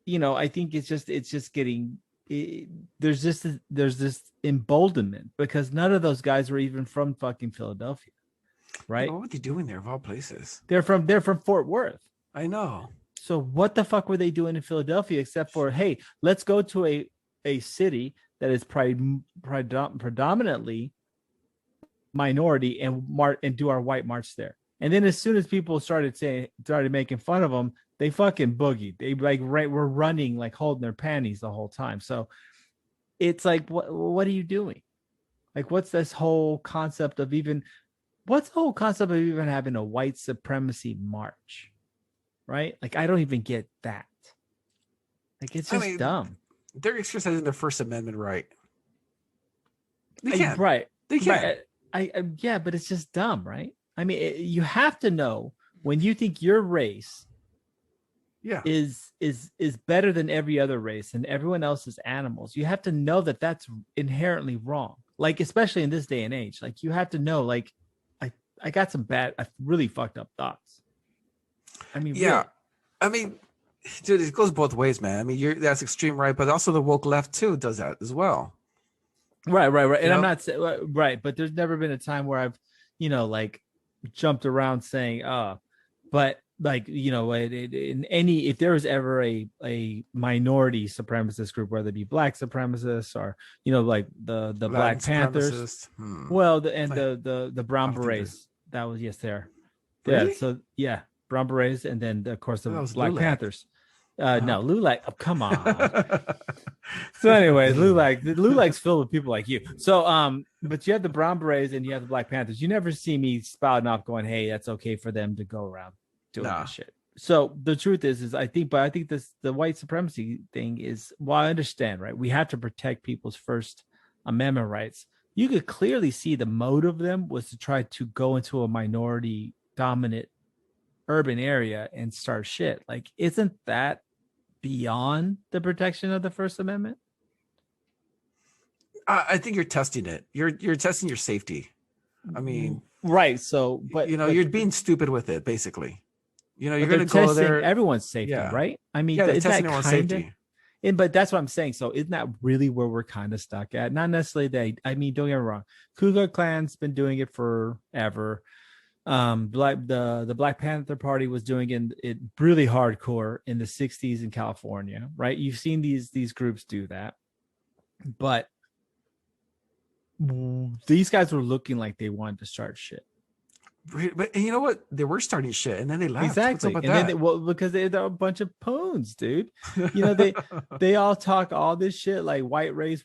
I think it's just getting there's this emboldenment because none of those guys were even from fucking Philadelphia, right? What were they doing there of all places? They're from Fort Worth. I know. So what the fuck were they doing in Philadelphia except for, hey, let's go to a city that is predominantly minority and do our white march there. And then as soon as people started making fun of them, they fucking boogied. They were running, like holding their panties the whole time. So it's like, what are you doing? Like, what's this whole concept of even? What's the whole concept of even having a white supremacy march? Right? Like, I don't even get that. Like, it's just dumb. They're exercising their First Amendment right. They can't. Right. They can't. Right. Yeah, but it's just dumb, right? I mean, you have to know when you think your race is better than every other race and everyone else is animals. You have to know that that's inherently wrong. Like, especially in this day and age, like you have to know, like, I got some really fucked up thoughts. I mean, yeah, really. I mean, dude, it goes both ways, man. I mean, that's extreme right, but also the woke left too does that as well. Right. And I'm not saying right, but there's never been a time where I've, like jumped around saying, but like, if there was ever a minority supremacist group, whether it be black supremacists or, like the Black Panthers, the Brown Berets, that was, yes, there. Really? Yeah. So yeah, Brown Berets. And then of course the Black Panthers. No, LULAC. Oh, come on. So, anyways, LULAC's filled with people like you. So, but you have the Brown Berets and you have the Black Panthers. You never see me spouting off, going, "Hey, that's okay for them to go around doing this shit." So the truth is I think the white supremacy thing is. Well, I understand, right? We have to protect people's First Amendment rights. You could clearly see the motive of them was to try to go into a minority dominant urban area and start shit. Like, isn't that beyond the protection of the First Amendment? I think you're testing it. You're testing your safety. I mean, right. So, but you're being stupid with it, basically. You're going to go there. Everyone's safety, right? I mean, they're testing everyone's safety. But that's what I'm saying. So, isn't that really where we're kind of stuck at? Not necessarily I mean, don't get me wrong. Ku Klux Klan's been doing it forever. The Black Panther Party was doing it really hardcore in the 60s in California, right? You've seen these groups do that, but these guys were looking like they wanted to start shit. But you know what? They were starting shit, and then they left. Exactly, and then because they're a bunch of poons, dude. They all talk all this shit like white race.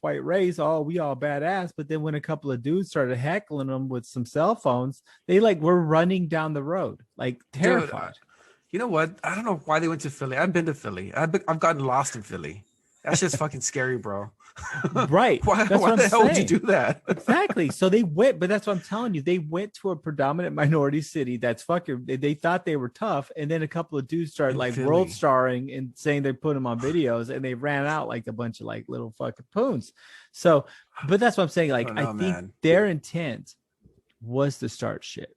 Oh, we all badass. But then when a couple of dudes started heckling them with some cell phones, they were running down the road, like terrified. Dude, you know what? I don't know why they went to Philly. I've been to Philly. I've gotten lost in Philly. That's just fucking scary, bro. Right. Why the hell would you do that? Exactly. So they went, but that's what I'm telling you. They went to a predominant minority city that's fucking, they thought they were tough. And then a couple of dudes started world starring and saying they put them on videos, and they ran out like a bunch of little fucking poons. So, but that's what I'm saying. I think their intent was to start shit.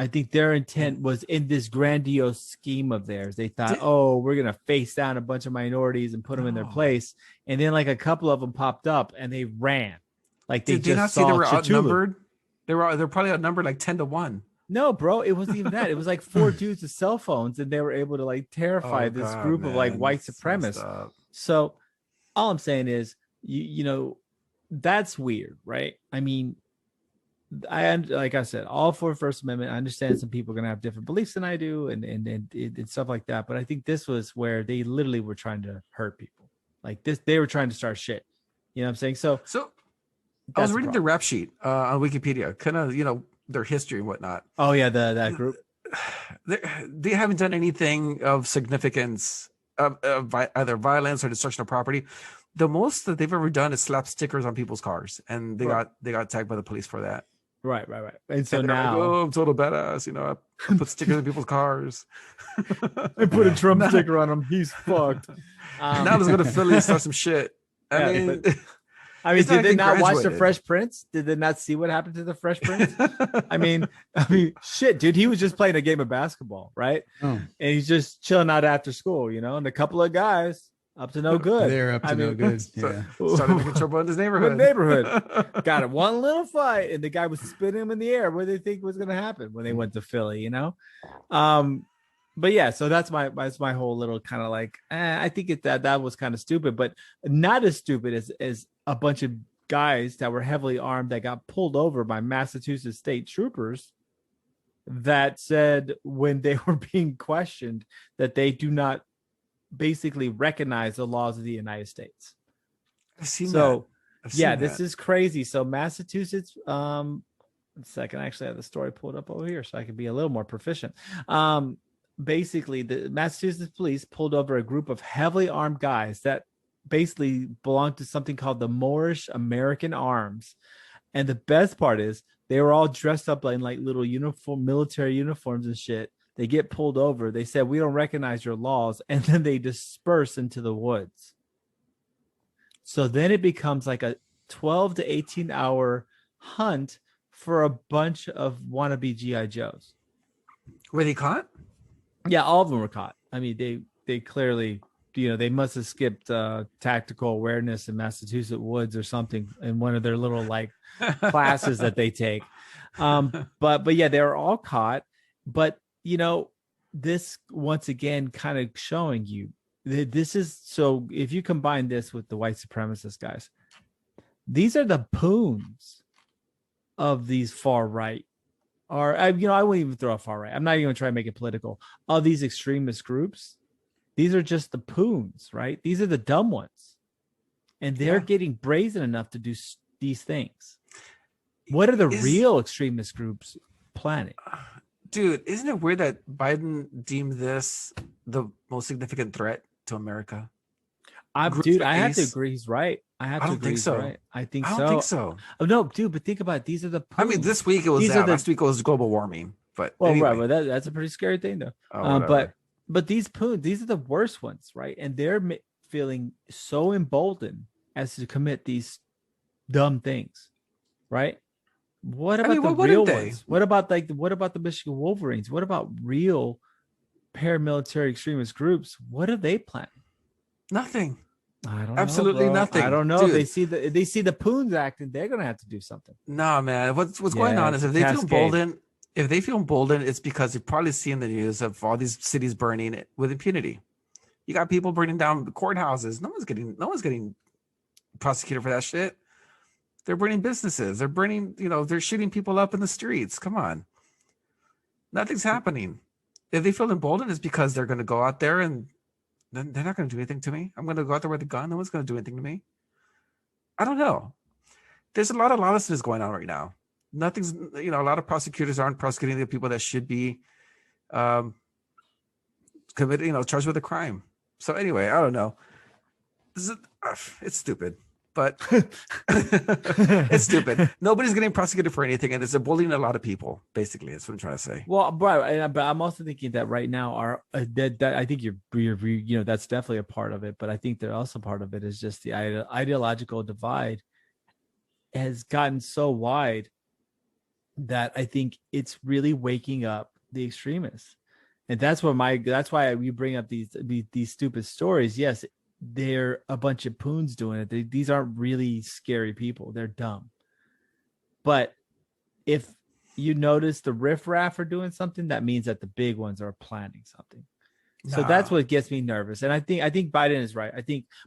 I think their intent was in this grandiose scheme of theirs. They thought, we're going to face down a bunch of minorities and put them in their place. And then a couple of them popped up and they ran. Like they did you not see they were outnumbered? They're probably outnumbered 10-1. No, bro, it wasn't even that. It was 4 dudes with cell phones, and they were able to terrify this group of white supremacists. So all I'm saying is, that's weird, right? I mean, like I said, all for First Amendment. I understand some people are gonna have different beliefs than I do, and stuff like that. But I think this was where they literally were trying to hurt people. Like this, they were trying to start shit. You know what I'm saying? So I was reading the rap sheet on Wikipedia, kind of their history and whatnot. Oh yeah, that group. They haven't done anything of significance of either violence or destruction of property. The most that they've ever done is slap stickers on people's cars, and they got tagged by the police for that. Right. And so now, I'm total badass. I put stickers on people's cars. I put a Trump sticker on him. He's fucked. Now let's go to Philly and start some shit. I mean, did they not watch the Fresh Prince? Did they not see what happened to the Fresh Prince? I mean, shit, dude. He was just playing a game of basketball, right? And he's just chilling out after school, and a couple of guys up to no good. They're up to no good. Yeah. Started making trouble in his neighborhood. Got it. One little fight, and the guy was spitting him in the air. What do they think was going to happen when they went to Philly? But yeah, so that's my whole little kind of I think that was kind of stupid, but not as stupid as a bunch of guys that were heavily armed that got pulled over by Massachusetts state troopers that said when they were being questioned that they do not basically recognize the laws of the United States. I've seen that. This is crazy. So Massachusetts, one second, I actually have the story pulled up over here so I can be a little more proficient. Basically, the Massachusetts police pulled over a group of heavily armed guys that basically belonged to something called the Moorish American Arms. And the best part is they were all dressed up in like little military uniforms and shit. They get pulled over. They said, "We don't recognize your laws." And then they disperse into the woods. So then it becomes like a 12 to 18 hour hunt for a bunch of wannabe G.I. Joes. Were they caught? Yeah, all of them were caught. I mean, they clearly, they must have skipped tactical awareness in Massachusetts woods or something in one of their little like classes that they take. But yeah, they were all caught. But this once again kind of showing you that this is, so if you combine this with the white supremacist guys, these are the poons of these far right. Or I wouldn't even throw a far right. I'm not even going to try to make it political. Of these extremist groups, these are just the poons, right? These are the dumb ones, and they're getting brazen enough to do these things. What are the real extremist groups planning? Dude, isn't it weird that Biden deemed this the most significant threat to America? I have to agree. He's right. I don't think so. Right. I don't think so. Oh no, dude! But think about it. These are the. I mean, this week it was that. Last week it was global warming. But anyway. Right. But that's a pretty scary thing, though. But these poons, these are the worst ones, right? And they're feeling so emboldened as to commit these dumb things, right? What about the real ones? What about the Michigan Wolverines? What about real paramilitary extremist groups? What are they planning? Nothing. I don't know. Absolutely nothing. I don't know. Dude. If they see the poons acting, they're gonna have to do something. No, man. What's going on is if they feel emboldened, it's because they've probably seen the news of all these cities burning with impunity. You got people burning down courthouses. No one's getting prosecuted for that shit. They're burning businesses. They're burning, they're shooting people up in the streets. Come on. Nothing's happening. If they feel emboldened, it's because they're going to go out there and then they're not going to do anything to me. I'm going to go out there with a gun. No one's going to do anything to me. I don't know. There's a lot of lawlessness going on right now. Nothing's, a lot of prosecutors aren't prosecuting the people that should be committed, charged with a crime. So anyway, I don't know. It's stupid. But it's stupid. Nobody's getting prosecuted for anything, and it's bullying a lot of people. Basically, that's what I'm trying to say. Well, but I'm also thinking that right now, that I think you're that's definitely a part of it. But I think that also part of it is just the ideological divide has gotten so wide that I think it's really waking up the extremists, and that's why we bring up these stupid stories. Yes. They're a bunch of poons doing it. These aren't really scary people. They're dumb. But if you notice the riffraff are doing something, that means that the big ones are planning something. So that's what gets me nervous. And I think Biden is right.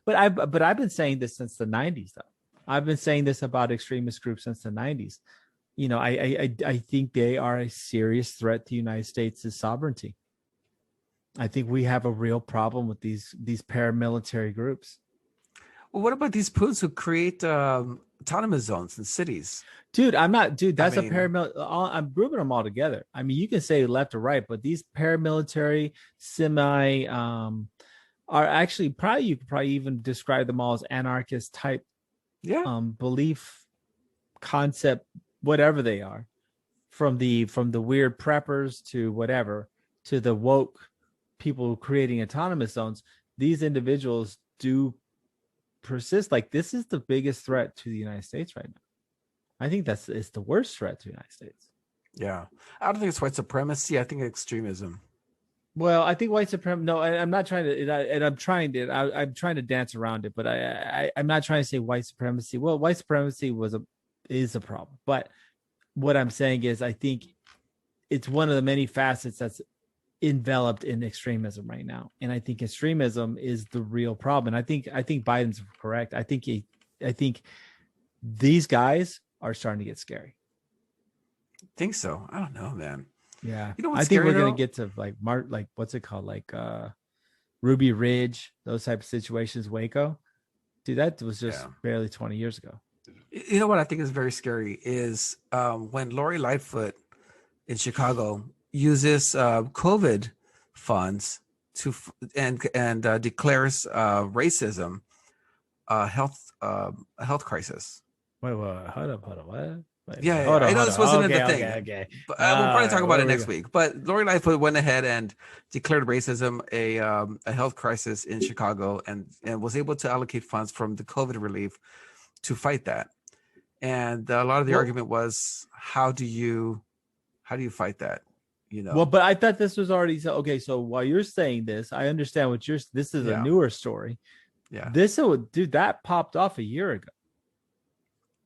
But I've been saying this since the 90s, though. I've been saying this about extremist groups since the 90s. I think they are a serious threat to the United States' sovereignty. I think we have a real problem with these paramilitary groups. Well, what about these poons who create autonomous zones in cities? That's a paramilitary. I'm grouping them all together. I mean, you can say left or right, but these paramilitary semi are actually you could probably even describe them all as anarchist type belief concept, whatever they are, from the weird preppers to whatever, to the woke people creating autonomous zones. These individuals do persist. Like, this is the biggest threat to the United States right now. I think it's the worst threat to the United States. Yeah, I don't think it's white supremacy. I think extremism. Well, I think white supremacy. No, I'm not trying to. I'm trying to dance around it, but I'm not trying to say white supremacy. Well, white supremacy is a problem, but what I'm saying is I think it's one of the many facets that's enveloped in extremism right now, and I think extremism is the real problem. And I think Biden's correct. I think these guys are starting to get scary. Think so? I don't know, man. Yeah, I think we're gonna get to like what's it called, like Ruby Ridge, those type of situations, Waco. Dude, that was just barely 20 years ago. You know what I think is very scary is when Lori Lightfoot in Chicago uses COVID funds to and declares racism a health crisis. Wait, hold up, what? Yeah, I know this wasn't in the thing. Okay. But we'll probably talk about it next week. But Lori Lightfoot went ahead and declared racism a health crisis in Chicago, and was able to allocate funds from the COVID relief to fight that. And a lot of the argument was, how do you fight that? You know. Well, but I thought this was already okay. So while you're saying this, I understand what you're. This is a newer story. Yeah. Dude, that popped off a year ago.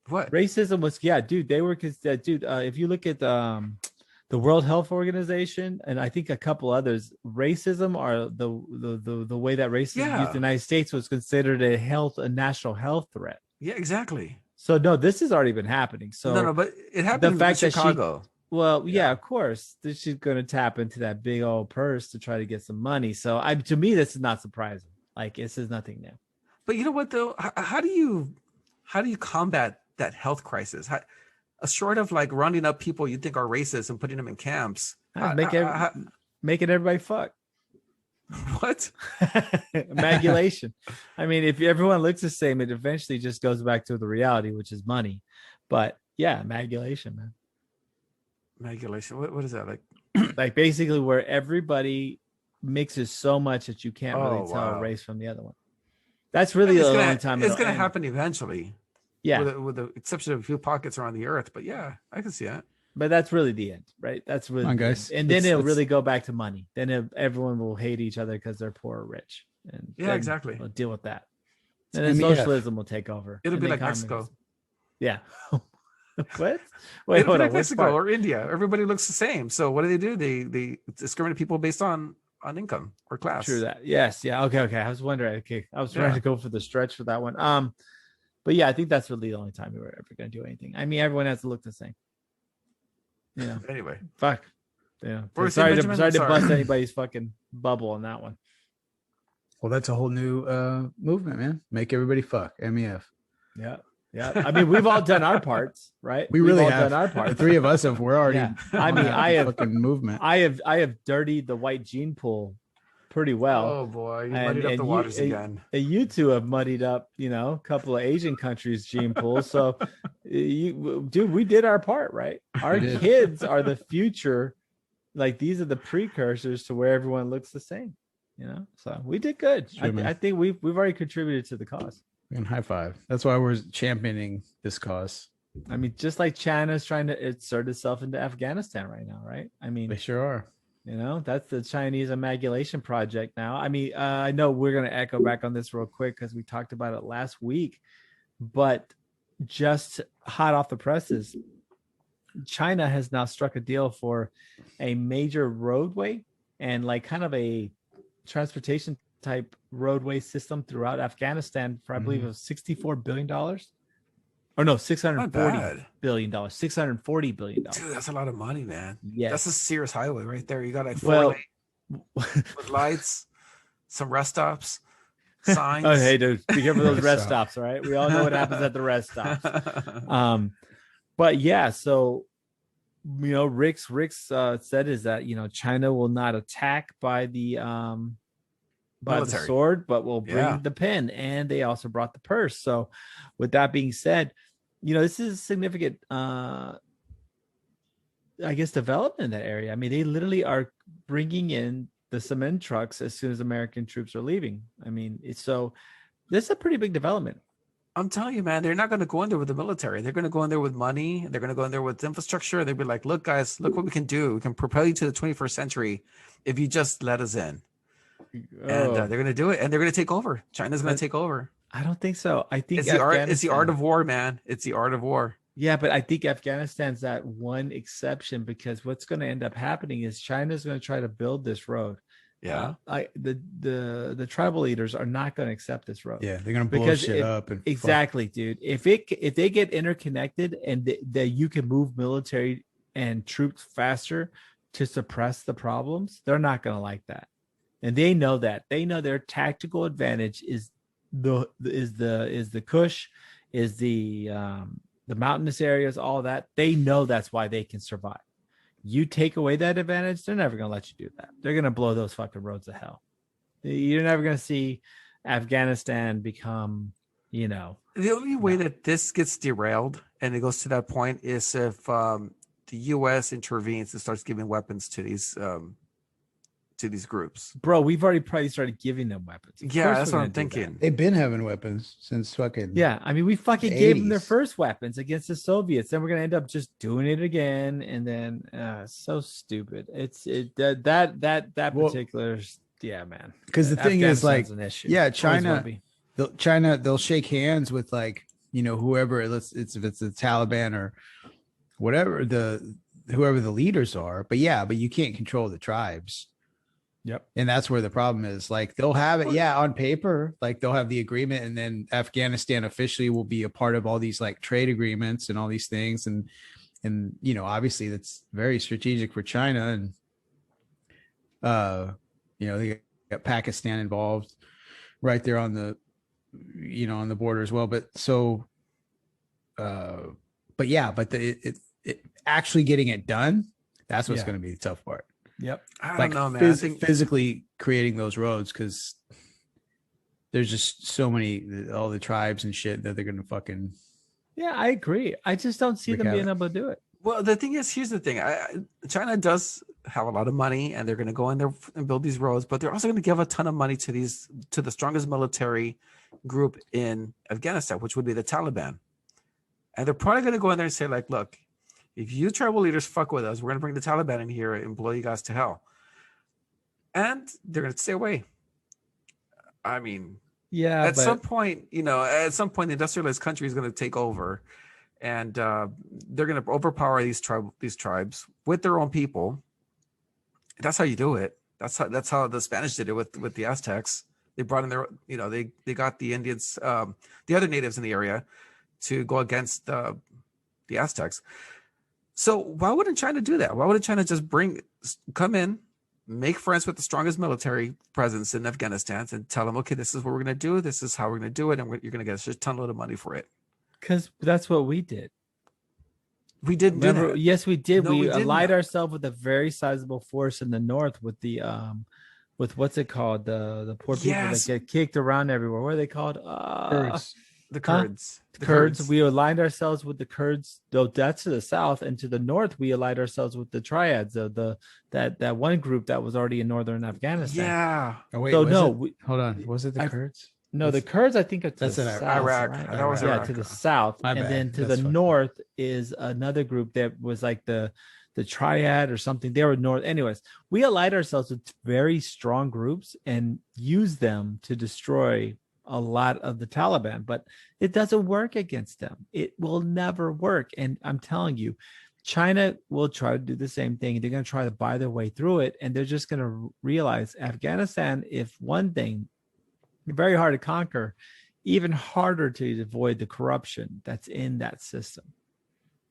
What? Racism was, dude, they were, if you look at the World Health Organization and I think a couple others, racism are the way that racism used in the United States was considered a national health threat. Yeah, exactly. So no, this has already been happening. So no, but it happened in Chicago. Of course, she's going to tap into that big old purse to try to get some money. So to me, this is not surprising. Like, this is nothing new. But you know what though? How do you combat that health crisis? Short of like rounding up people you think are racist and putting them in camps, making everybody fuck. What? Magulation. I mean, if everyone looks the same, it eventually just goes back to the reality, which is money. But yeah, magulation, man. Magulation. What is that like? Like basically where everybody mixes so much that you can't really tell a race from the other one. That's really the only time it's going to happen eventually. Yeah, with the exception of a few pockets around the earth, but yeah, I can see that. But that's really the end, right? That's really guys. And then it'll really go back to money. Then everyone will hate each other because they're poor or rich, and exactly. We'll deal with that. And then socialism will take over. It'll be like Mexico. Yeah. What? Wait, hold on. Like Mexico or India, everybody looks the same. So what do? They discriminate people based on income or class. True that. Yes. Yeah. Okay. I was wondering. Okay, I was trying to go for the stretch for that one. But yeah, I think that's really the only time we were ever going to do anything. I mean, everyone has to look the same. Yeah. Anyway. Fuck. Yeah. Sorry to bust anybody's fucking bubble on that one. Well, that's a whole new movement, man. Make everybody fuck. MEF. Yeah. Yeah. I mean, we've all done our parts, right? We've really done our part. The three of us we're already. Yeah. I mean, I have fucking movement. I have dirtied the white gene pool pretty well. Oh boy, you muddied up the waters again. You two have muddied up, a couple of Asian countries' gene pools. So, we did our part, right? Our kids are the future. Like, these are the precursors to where everyone looks the same. So we did good. True, I think we've already contributed to the cause. And high five. That's why we're championing this cause. I mean, just like China's trying to insert itself into Afghanistan right now, right? I mean, they sure are. That's the Chinese amalgamation project now. I mean, I know we're going to echo back on this real quick because we talked about it last week, but just hot off the presses, China has now struck a deal for a major roadway and like kind of a transportation type roadway system throughout Afghanistan for, I believe it was $64 billion. Or no, $640 billion. $640 billion. Dude, that's a lot of money, man. Yeah, that's a Sears highway right there. You got like 4 lanes with lights, some rest stops, signs. Oh, hey, dude, be careful those rest stops. All right, we all know what happens at the rest stops. But yeah, so Rick's said is that China will not attack by the the sword, but will bring the pen, and they also brought the purse. So, with that being said, this is a significant, development in that area. I mean, they literally are bringing in the cement trucks as soon as American troops are leaving. I mean, this is a pretty big development. I'm telling you, man, they're not going to go in there with the military. They're going to go in there with money. They're going to go in there with infrastructure. They'll be like, look, guys, look what we can do. We can propel you to the 21st century if you just let us in. And they're going to do it, and they're going to take over. China's going to take over. I don't think so. I think it's the art of war, man. It's the art of war. Yeah, but I think Afghanistan's that one exception, because what's going to end up happening is China's going to try to build this road. Yeah, the tribal leaders are not going to accept this road. Yeah, they're going to blow shit up. And exactly, dude. If they get interconnected and that you can move military and troops faster to suppress the problems, they're not going to like that. And they know that. They know their tactical advantage is the Kush, is the mountainous areas, all that. They know that's why they can survive. You take away that advantage, they're never gonna let you do that. They're gonna blow those fucking roads to hell. You're never gonna see Afghanistan become, The only way that this gets derailed and it goes to that point is if the U.S. intervenes and starts giving weapons to these groups. Bro, we've already probably started giving them weapons. Yeah, that's what I'm thinking. They've been having weapons since fucking. Yeah, I mean, we fucking gave them their first weapons against the Soviets. Then we're gonna end up just doing it again, and then so stupid. That particular, yeah, man. Because the thing is, like, an issue. Yeah, China, they'll shake hands with, like, whoever if it's the Taliban or whatever whoever the leaders are. But you can't control the tribes. Yep. And that's where the problem is. Like, they'll have it, on paper, like they'll have the agreement, and then Afghanistan officially will be a part of all these like trade agreements and all these things. And obviously that's very strategic for China. And they got Pakistan involved right there on the on the border as well. But it actually getting it done, that's what's going to be the tough part. Yep. I don't know, man. I think physically creating those roads, because there's just so many, all the tribes and shit that they're going to fucking. Yeah, I agree. I just don't see them being able to do it. Well, the thing is, here's the thing. China does have a lot of money, and they're going to go in there and build these roads, but they're also going to give a ton of money to the strongest military group in Afghanistan, which would be the Taliban. And they're probably going to go in there and say, like, look, if you tribal leaders fuck with us, we're going to bring the Taliban in here and blow you guys to hell. And they're going to stay away. I mean, yeah. At some point, the industrialized country is going to take over, and they're going to overpower these tribes with their own people. That's how you do it. That's how the Spanish did it with the Aztecs. They brought in their, they got the Indians, the other natives in the area, to go against the Aztecs. So why wouldn't China do that? Why wouldn't China just come in, make friends with the strongest military presence in Afghanistan, and tell them, okay, this is what we're going to do. This is how we're going to do it. And you're going to get a ton of money for it. Because that's what we did. We didn't do that. Yes, we did. No, we allied ourselves with a very sizable force in the north with the, with what's it called? The poor people that get kicked around everywhere. What are they called? Kurds. The Kurds. The Kurds. We aligned ourselves with the Kurds, though that's to the south, and to the north we aligned ourselves with the triads, that one group that was already in northern Afghanistan. Yeah. Oh, wait, hold on. Was it the Kurds? No, the Kurds, I think it's that's in Iraq. Right? That was Iraq. To the south. And then to the north is another group that was like the triad or something. They were north. Anyways, we allied ourselves with very strong groups and used them to destroy a lot of the Taliban, but it doesn't work against them. It will never work. And I'm telling you, China will try to do the same thing. They're going to try to buy their way through it. And they're just going to realize Afghanistan, if one thing, very hard to conquer, even harder to avoid the corruption that's in that system.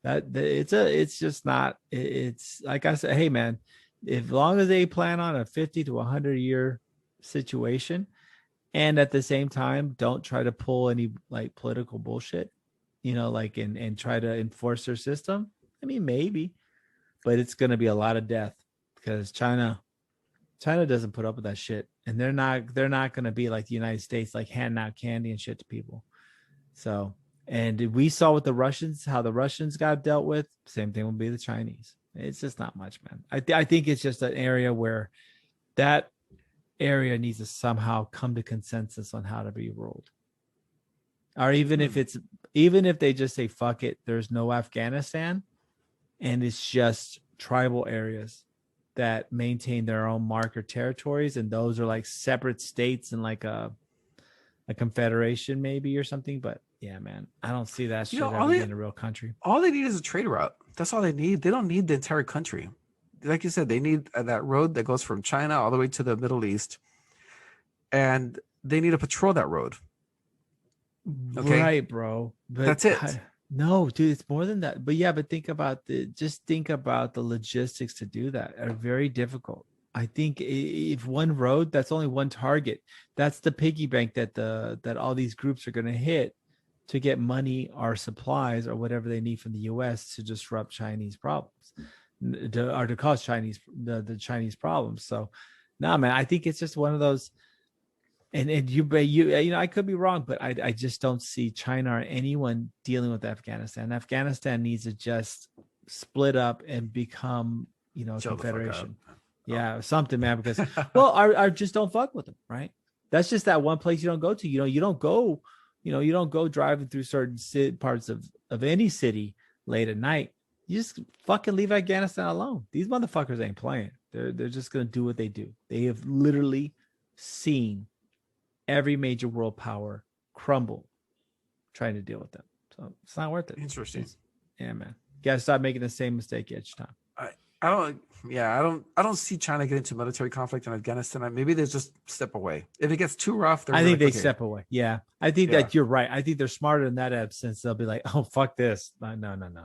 It's just not, it's like I said, hey man, as long as they plan on a 50 to 100 year situation, and at the same time, don't try to pull any like political bullshit, and try to enforce their system. I mean, maybe, but it's going to be a lot of death because China doesn't put up with that shit. And they're not going to be like the United States, like handing out candy and shit to people. So, and we saw with the Russians, how the Russians got dealt with. Same thing will be the Chinese. It's just not much, man. I think it's just an area where that area needs to somehow come to consensus on how to be ruled. Or even if they just say, fuck it, there's no Afghanistan and it's just tribal areas that maintain their own marker territories. And those are like separate states and like a confederation maybe or something. But yeah, man, I don't see that shit ever being a real country. All they need is a trade route. That's all they need. They don't need the entire country. Like you said, they need that road that goes from China all the way to the Middle East, and they need to patrol that road. Okay, right, bro. But that's it. No, dude, it's more than that. But yeah, but think about the logistics to do that are very difficult. I think if one road, that's only one target. That's the piggy bank that all these groups are going to hit to get money or supplies or whatever they need from the U.S. to disrupt Chinese problems, or to cause the Chinese problems. So, nah, man, I think it's just one of those. And you I could be wrong, but I just don't see China or anyone dealing with Afghanistan. Afghanistan needs to just split up and become, a confederation. Yeah, something, man. Because I just don't fuck with them, right? That's just that one place you don't go to. You don't go driving through certain parts of any city late at night. You just fucking leave Afghanistan alone. These motherfuckers ain't playing. They're just gonna do what they do. They have literally seen every major world power crumble trying to deal with them. So it's not worth it. Interesting. Yeah, man. You gotta stop making the same mistake each time. I don't see China get into military conflict in Afghanistan. Maybe they just step away. If it gets too rough, I think they step away. I think that you're right. I think they're smarter in that absence. They'll be like, "Oh, fuck this! No.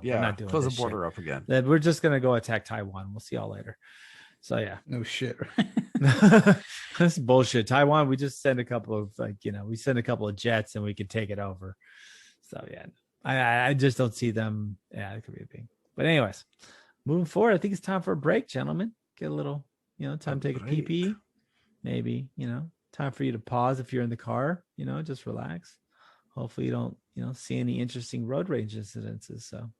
Yeah, we're not doing close this the border shit. up again. Then we're just gonna go attack Taiwan. We'll see y'all later." So yeah, no shit. That's bullshit. Taiwan, we just send a couple of jets and we can take it over. So yeah, I just don't see them. Yeah, it could be a thing. But anyways. Moving forward, I think it's time for a break, gentlemen. Get a little, time to take a pee-pee. Maybe, time for you to pause if you're in the car, just relax. Hopefully you don't, see any interesting road rage incidences. So,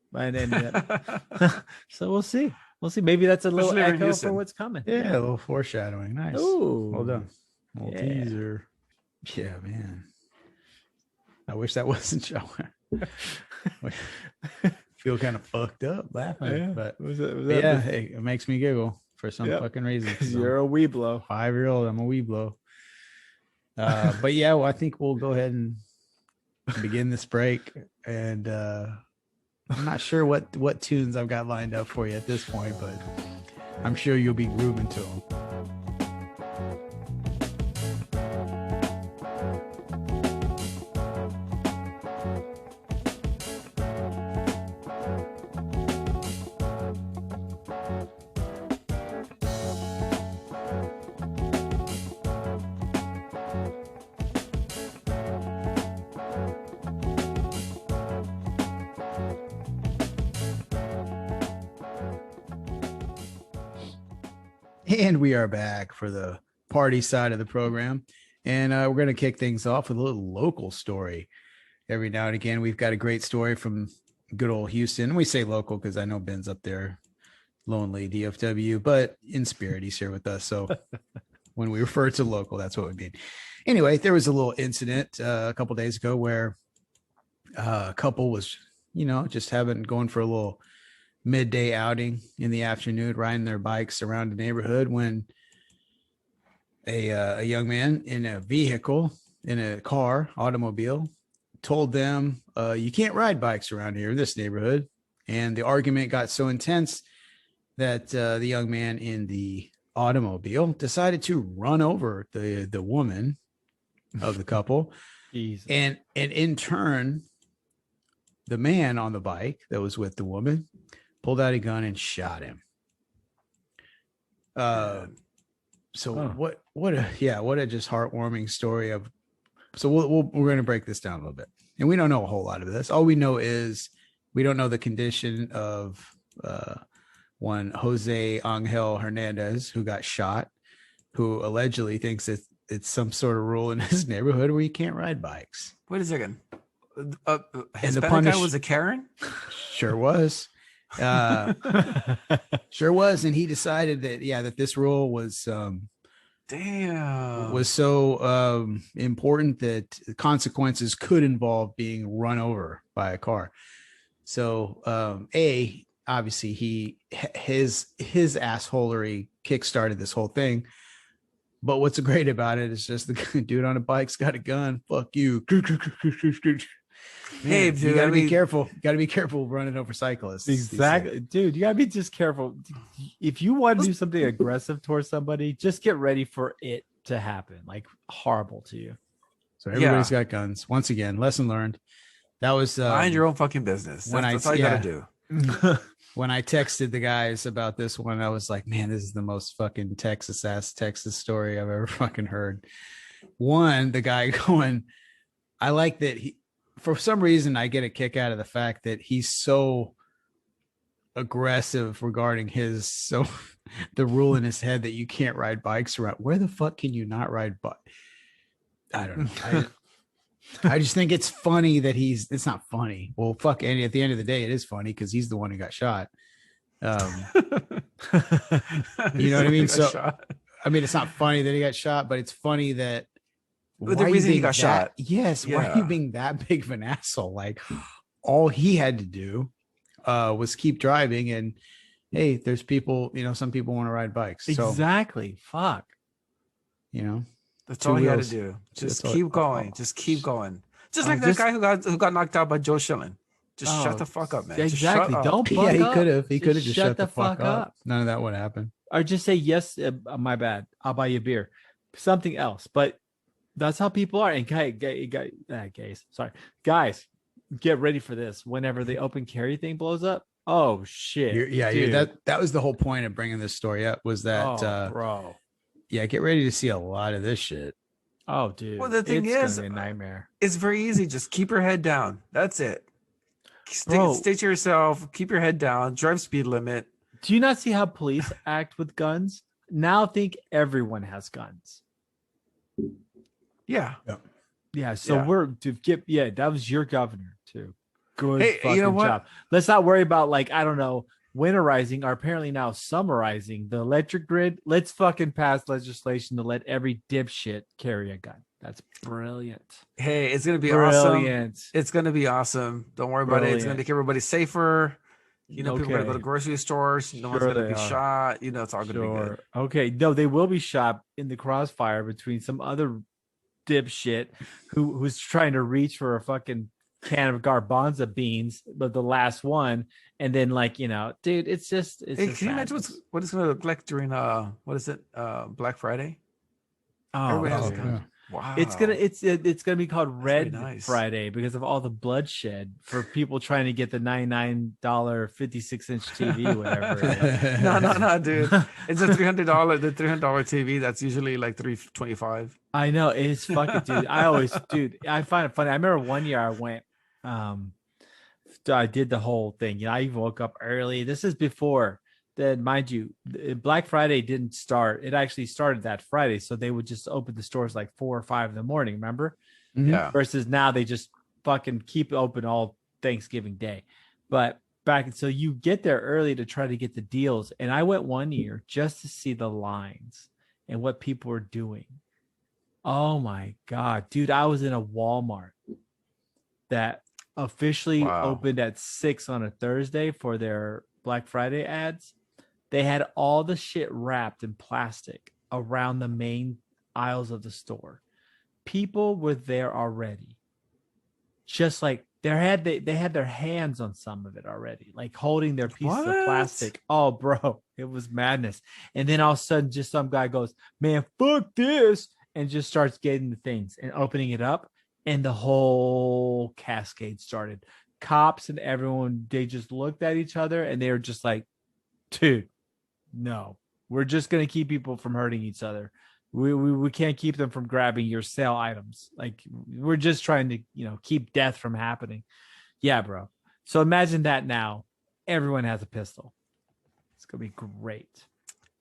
so we'll see. Maybe that's a little echo for what's coming. Yeah, a little foreshadowing. Nice. Ooh. Well done. Little teaser. Yeah, man. I wish that wasn't showing. Feel kind of fucked up laughing, but hey, it makes me giggle for some fucking reason. You're a weeblo. 5-year-old, I'm a weeblo. But yeah, well, I think we'll go ahead and begin this break. And I'm not sure what tunes I've got lined up for you at this point, but I'm sure you'll be grooving to them. And we are back for the party side of the program. And we're going to kick things off with a little local story. Every now and again, we've got a great story from good old Houston. We say local because I know Ben's up there, lonely DFW, but in spirit, he's here with us. So when we refer to local, that's what we mean. Anyway, there was a little incident a couple days ago where a couple was, just going for a little midday outing in the afternoon, riding their bikes around the neighborhood when a young man in a vehicle, in a automobile, told them, you can't ride bikes around here in this neighborhood. And the argument got so intense that the young man in the automobile decided to run over the woman of the couple. And in turn, the man on the bike that was with the woman pulled out a gun and shot him. What a just heartwarming story of. So we're going to break this down a little bit, and we don't know a whole lot of this. All we know is we don't know the condition of one Jose Angel Hernandez who got shot, who allegedly thinks that it's some sort of rule in his neighborhood where you can't ride bikes. Wait a second. Hispanic guy was a Karen? Sure was. Sure was. And he decided that this rule was so important that consequences could involve being run over by a car. So obviously his assholery kickstarted this whole thing. But what's great about it is just the dude on a bike's got a gun. Fuck you. Man, hey, dude, you gotta be careful. You gotta be careful running over cyclists. Exactly, dude. You gotta be just careful. If you want to do something aggressive towards somebody, just get ready for it to happen. Like horrible to you. So everybody's got guns. Once again, lesson learned. That was mind your own fucking business. That's all you gotta do. when I texted the guys about this one, I was like, man, this is the most fucking Texas story I've ever fucking heard. One, the guy going, I like that for some reason, I get a kick out of the fact that he's so aggressive regarding the rule in his head that you can't ride bikes around. Where the fuck can you not ride bike? I don't know. I just think it's funny that it's not funny. Well, fuck, Andy, at the end of the day, it is funny because he's the one who got shot. You know what I mean? So, I mean, it's not funny that he got shot, but it's funny that the reason he got shot. Yes. Yeah. Why are you being that big of an asshole? Like, all he had to do was keep driving, and hey, there's people, some people want to ride bikes. Exactly. So, fuck. That's all you had to do. Just keep going. Just keep going. Just like that guy who got knocked out by Joe Schilling. Just shut the fuck up, man. Exactly. Don't fuck up. He could have just shut the fuck up. None of that would happen. Or just say, yes, my bad. I'll buy you a beer. Something else. But that's how people are. And guys, get ready for this. Whenever the open carry thing blows up. Oh shit. That was the whole point of bringing this story up, was that bro. Yeah, get ready to see a lot of this shit. Oh, dude. Well, the thing is, a nightmare. It's very easy. Just keep your head down. That's it. Stay to yourself. Keep your head down. Drive speed limit. Do you not see how police act with guns? Now think everyone has guns. Yeah. Yeah. So that was your governor too. Good fucking you know what? job. Let's not worry about winterizing, or apparently now summarizing the electric grid. Let's fucking pass legislation to let every dipshit carry a gun. That's brilliant. Hey, it's gonna be awesome. It's gonna be awesome. Don't worry about it. It's gonna make everybody safer. People are gonna go to grocery stores. No one's gonna be shot. It's all gonna be good. Okay. No, they will be shot in the crossfire between some other dipshit who's trying to reach for a fucking can of garbanzo beans, but the last one, and then dude, it's just can you imagine what it's gonna look like during Black Friday? Wow. It's gonna be called Red Friday because of all the bloodshed for people trying to get the $99 56-inch TV, whatever it is. No, dude. It's a $300 TV that's usually like $325. I know, it's fucking, dude. I find it funny. I remember one year I went, I did the whole thing. I even woke up early. This is before. Then, mind you, Black Friday didn't start. It actually started that Friday. So they would just open the stores like 4 or 5 in the morning, remember? Yeah. Versus now they just fucking keep open all Thanksgiving Day. But so you get there early to try to get the deals. And I went one year just to see the lines and what people were doing. Oh my God, dude, I was in a Walmart that officially opened at 6 on a Thursday for their Black Friday ads. They had all the shit wrapped in plastic around the main aisles of the store. People were there already. Just like they had their hands on some of it already, like holding their pieces of plastic. Oh, bro, it was madness. And then all of a sudden, just some guy goes, "Man, fuck this," and just starts getting the things and opening it up. And the whole cascade started. Cops and everyone, they just looked at each other and they were just like, dude, no, we're just going to keep people from hurting each other. We can't keep them from grabbing your sale items. Like, we're just trying to, keep death from happening. Yeah, bro. So imagine that now. Everyone has a pistol. It's going to be great.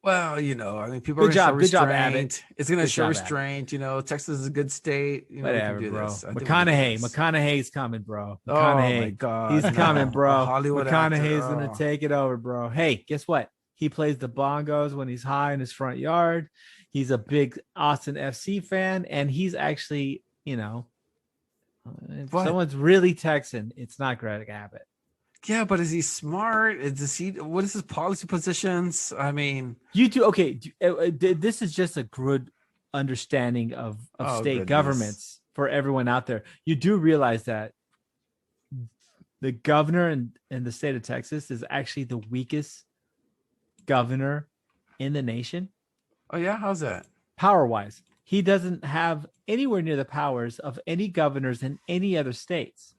Well, people are going to show restraint. Good job, Abbott. It's going to show restraint. Texas is a good state. Whatever, bro. McConaughey's coming, bro. McConaughey. Oh, my God. He's coming, bro. McConaughey's going to take it over, bro. Hey, guess what? He plays the bongos when he's high in his front yard. He's a big Austin FC fan, and he's actually, if someone's really Texan, it's not Greg Abbott. Yeah, but is he smart? What is his policy positions? I mean, you do. Okay. This is just a good understanding of state governments for everyone out there. You do realize that the governor in the state of Texas is actually the weakest governor in the nation. Oh yeah. How's that? Power wise, he doesn't have anywhere near the powers of any governors in any other states.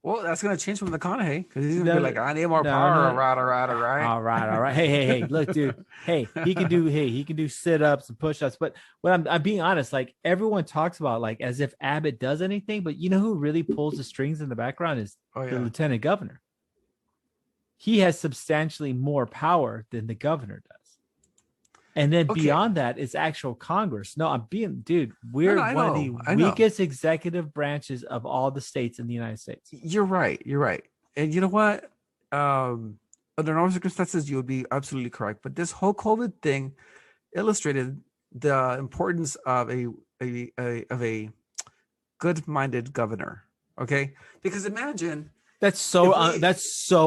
Well, that's gonna change from McConaughey because he's gonna be like, I need more power. All right. Hey, look, dude. He can do sit-ups and push-ups. But when I'm being honest, like everyone talks about like as if Abbott does anything, but you know who really pulls the strings in the background is the lieutenant governor. He has substantially more power than the governor does. And then beyond that is actual Congress. No, I'm being, dude, we're one of the weakest executive branches of all the states in the United States. You're right. And you know what? Under normal circumstances, you would be absolutely correct. But this whole COVID thing illustrated the importance of a good-minded governor. Okay? Because imagine... That's so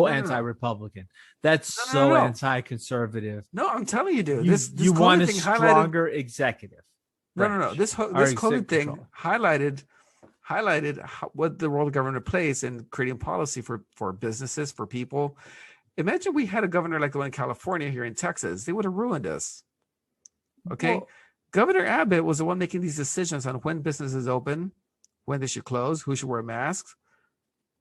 anti-Republican. That's so anti-conservative. No, I'm telling you, dude. You want a stronger executive. No. This COVID thing highlighted what the role of government plays in creating policy for businesses, for people. Imagine we had a governor like the one in California here in Texas. They would have ruined us. Okay? Well, Governor Abbott was the one making these decisions on when businesses open, when they should close, who should wear masks.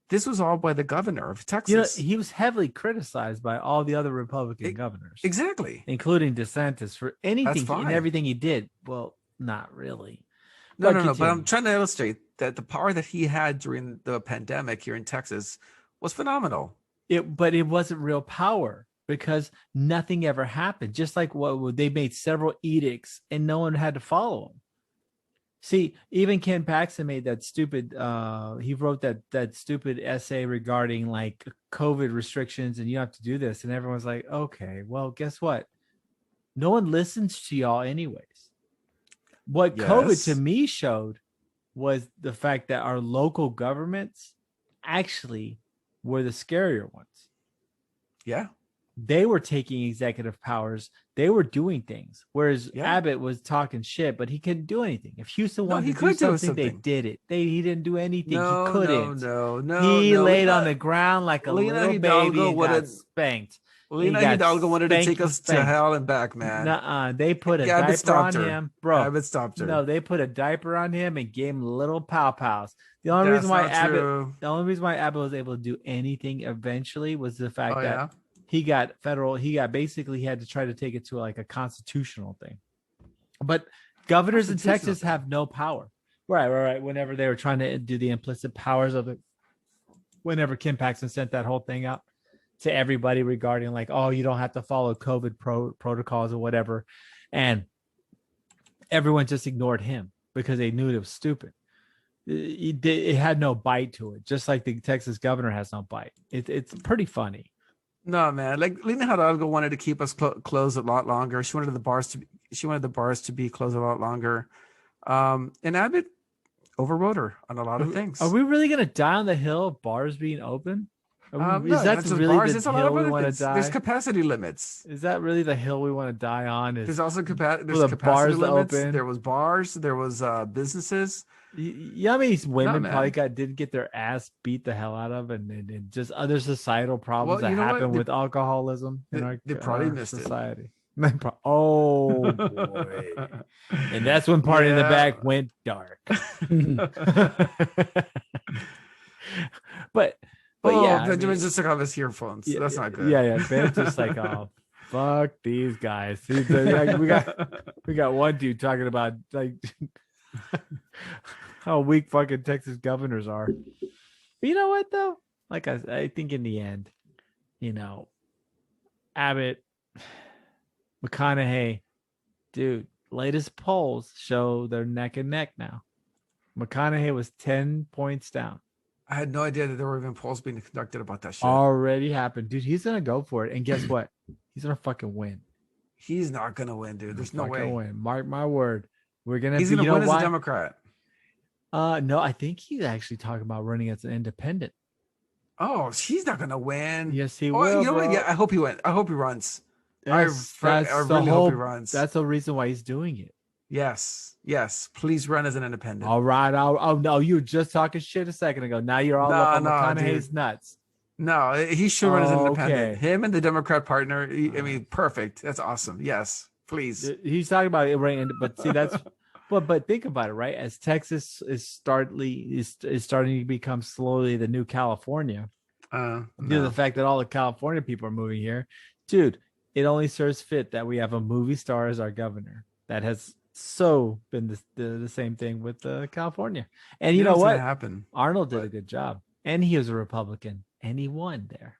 This was all by the governor of Texas. He was heavily criticized by all the other Republican governors. Exactly. Including DeSantis for anything and everything he did. Well, not really. No. But I'm trying to illustrate that the power that he had during the pandemic here in Texas was phenomenal. But it wasn't real power because nothing ever happened. Just like they made several edicts and no one had to follow them. See, even Ken Paxton made that stupid, he wrote that stupid essay regarding like COVID restrictions and you have to do this. And everyone's like, okay, well, guess what? No one listens to y'all anyways. What COVID to me showed was the fact that our local governments actually were the scarier ones. Yeah. They were taking executive powers. They were doing things. Whereas Abbott was talking shit, but he couldn't do anything. If Houston wanted to do something, they did it. He didn't do anything. He couldn't. He laid on the ground like a little baby and got spanked. Lena Hidalgo wanted to take us to hell and back, man. They put a diaper on him. Bro, Abbott stopped her. No, they put a diaper on him and gave him little pow-pows. The only reason why Abbott was able to do anything eventually was the fact that he had to try to take it to like a constitutional thing. But governors in Texas have no power. Right. Whenever they were trying to do the implicit powers of it, whenever Kim Paxton sent that whole thing out to everybody regarding like, oh, you don't have to follow COVID protocols or whatever. And everyone just ignored him because they knew it was stupid. It had no bite to it. Just like the Texas governor has no bite. It's pretty funny. No, man. Like Lena Hidalgo wanted to keep us closed a lot longer. She wanted the bars to be closed a lot longer. And Abbott overrode her on a lot of things. Are we really gonna die on the hill of bars being open? Is that really bars, the hill we want to die? There's capacity limits. Is that really the hill we want to die on? There's also capacity limits. Open? There was bars. There was businesses. Yeah, I mean, women probably didn't get their ass beat the hell out of, and just other societal problems that happen with alcoholism in our society. Oh boy! And that's when Party in the Back went dark. but Benjamin just took off his earphones. That's not good. Yeah. Ben's just like, oh, fuck these guys. We got one dude talking about like how weak fucking Texas governors are. But you know what though? Like I think in the end, Abbott, McConaughey, dude, latest polls show they're neck and neck now. McConaughey was 10 points down. I had no idea that there were even polls being conducted about that shit. Already happened. Dude, he's going to go for it. And guess what? He's going to fucking win. He's not going to win, dude. There's no way. Win. Mark my word. He's going to win as a Democrat. No, I think he's actually talking about running as an independent. Oh, he's not going to win. Yes, he will. You know what? Yeah, I hope he wins. I hope he runs. I really hope he runs. That's the reason why he's doing it. Yes. Please run as an independent. All right. Oh no, you were just talking shit a second ago. Now you're all up on McConaughey's nuts. No, he should run as an independent. Him and the Democrat partner. I mean, perfect. That's awesome. Yes, please. He's talking about it, but see, that's But think about it, right? As Texas is starting to become slowly the new California, due to the fact that all the California people are moving here, dude. It only serves fit that we have a movie star as our governor. That has been the same thing with California. And you know what? Happen? Arnold did a good job, and he was a Republican, and he won there.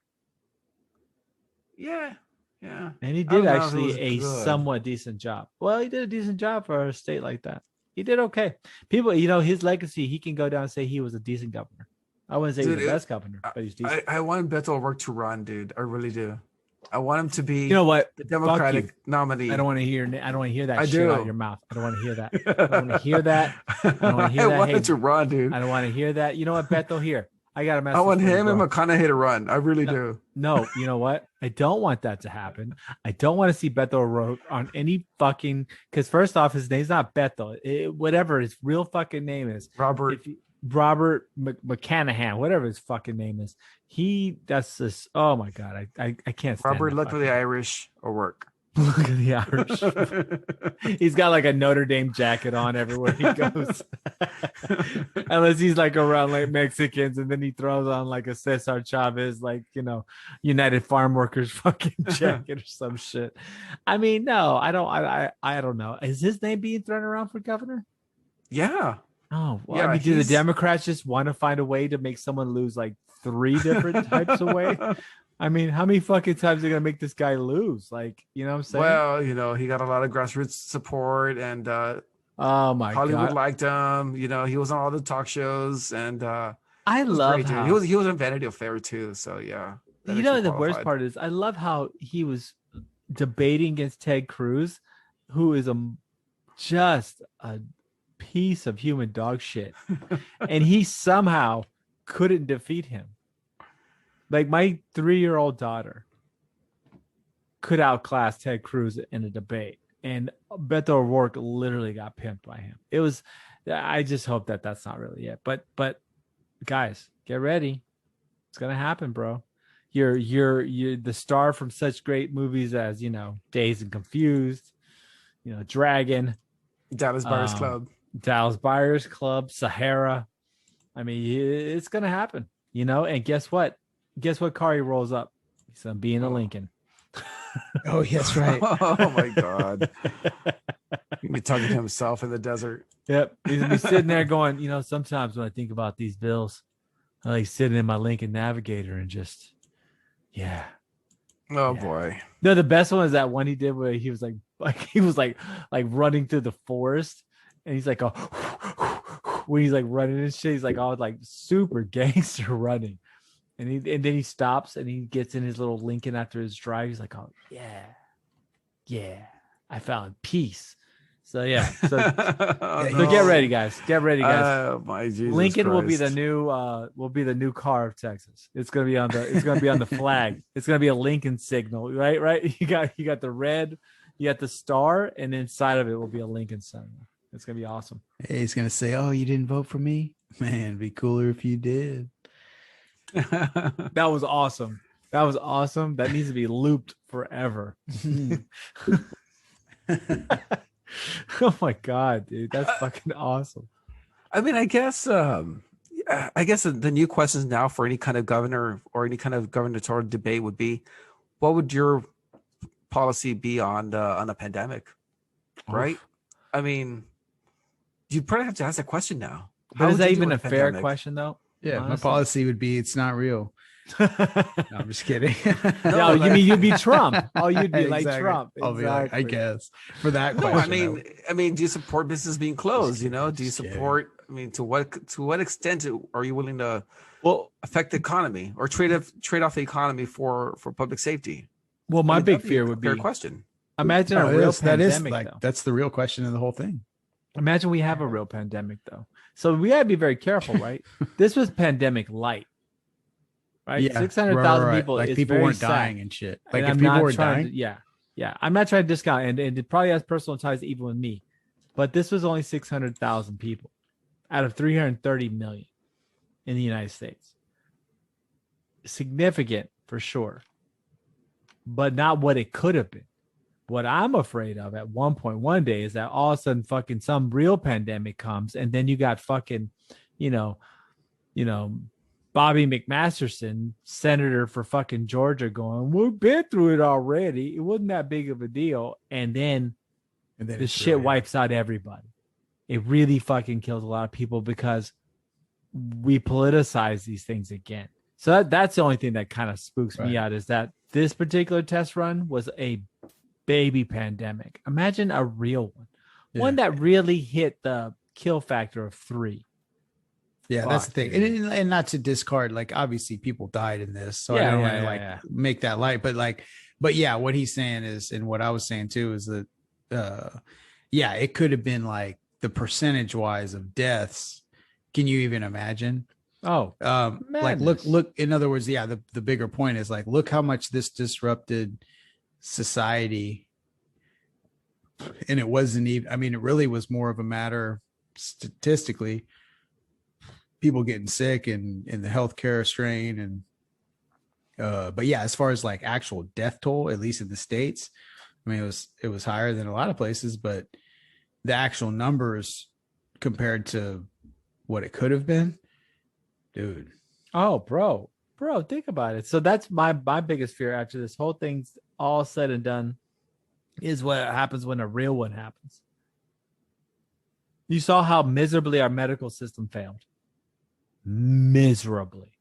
Yeah. And he did actually a somewhat decent job. Well, he did a decent job for a state like that. He did okay. People, his legacy, he can go down and say he was a decent governor. I wouldn't say he's the best governor, but he's decent. I want Beto O'Rourke to run, dude. I really do. I want him to be the Democratic nominee. I don't want to hear that shit out of your mouth. I don't want to hear that. I don't want to hear that. I don't want to hear that. I want him to run, dude. I don't want to hear that. You know what, Beto? Here. I got a message. I want him and McConaughey to run. I really do. No, you know what? I don't want that to happen. I don't want to see Beto O'Rourke on any fucking. Because first off, his name's not Beto. Whatever his real fucking name is, Robert McConaughey, whatever his fucking name is. That's this. Oh my god, I can't. Stand Robert, look for the Irish O'Rourke. Look at the Irish. He's got like a Notre Dame jacket on everywhere he goes. Unless he's like around like Mexicans, and then he throws on like a Cesar Chavez, like, United Farm Workers fucking jacket or some shit. I mean, no, I don't know. Is his name being thrown around for governor? Yeah. Oh, well, yeah, I mean, do the Democrats just want to find a way to make someone lose like 3 different types of weight? I mean, how many fucking times are they gonna make this guy lose? Like, you know what I'm saying? Well, he got a lot of grassroots support, and oh my Hollywood God, liked him. He was on all the talk shows, and I love how he was in Vanity Fair too. So yeah, the worst part is I love how he was debating against Ted Cruz, who is just a piece of human dog shit, and he somehow couldn't defeat him. Like, my 3-year-old daughter could outclass Ted Cruz in a debate, and Beto O'Rourke literally got pimped by him. I just hope that that's not really it. But guys, get ready. It's gonna happen, bro. You're the star from such great movies as, Dazed and Confused, Dragon, Dallas Buyers Club, Sahara. I mean, it's gonna happen, and guess what? Guess what car he rolls up? He's gonna be in a Lincoln. Oh, yes, right. Oh my God. He'll be talking to himself in the desert. Yep. He's gonna be sitting there going, sometimes when I think about these bills, I like sitting in my Lincoln Navigator and just, yeah. Oh boy. No, the best one is that one he did where he was like running through the forest, and he's like, when he's like running and shit, he's like all like super gangster running. And then he stops and he gets in his little Lincoln after his drive. He's like, oh yeah, I found peace. So yeah, so get ready, guys. Get ready, guys. Oh my Jesus Lincoln Christ. will be the new car of Texas. It's gonna be on the flag. It's gonna be a Lincoln signal, right? You got the red, you got the star, and inside of it will be a Lincoln signal. It's gonna be awesome. Hey, he's gonna say, "Oh, you didn't vote for me, man. It'd be cooler if you did." That was awesome. That needs to be looped forever. Oh my God, dude, that's fucking awesome. I mean, I guess the new questions now for any kind of governor or any kind of gubernatorial debate would be, what would your policy be on a pandemic, right? Oof. I mean, you probably have to ask that question now. But is that even a fair question, though? Yeah, honestly, my policy would be it's not real. No, I'm just kidding. No, you mean you'd be Trump? Oh, you'd be like exactly. Trump. I'll be like, I guess for that no, question. I mean, do you support business being closed? Do you support? I mean, to what extent are you willing to affect the economy or trade off the economy for public safety? Well, my big fear would be fair question. Imagine a real pandemic. That's the real question of the whole thing. Imagine we have a real pandemic, though. So we gotta be very careful, right? This was pandemic light, right? Yeah, 600,000 people. Like people weren't dying and shit. Like and if people were dying, yeah. I'm not trying to discount, and it probably has personal ties even with me, but this was only 600,000 people out of 330 million in the United States. Significant for sure, but not what it could have been. what I'm afraid of at one day is that all of a sudden fucking some real pandemic comes, and then you got fucking, you know, Bobby McMasterson, senator for fucking Georgia, going, "We've been through it already. It wasn't that big of a deal." And then the shit wipes out everybody. It really fucking kills a lot of people because we politicize these things again. So that's the only thing that kind of spooks me out, is that this particular test run was a baby pandemic. Imagine a real one, one that really hit the kill factor of 3. Yeah, that's the thing. And not to discard, like, obviously people died in this, so I don't want to make that light, but yeah, what he's saying is, and what I was saying too, is that it could have been like the percentage wise of deaths. Can you even imagine? Like look, in other words, the bigger point is, like, look how much this disrupted society. And it wasn't even, I mean, it really was more of a matter statistically, people getting sick and the healthcare strain, and but yeah, as far as like actual death toll, at least in the States, I mean, it was higher than a lot of places, but the actual numbers compared to what it could have been, dude. Oh, bro, think about it. So that's my biggest fear after this whole thing's all said and done, is what happens when a real one happens. You saw how miserably our medical system failed. Miserably.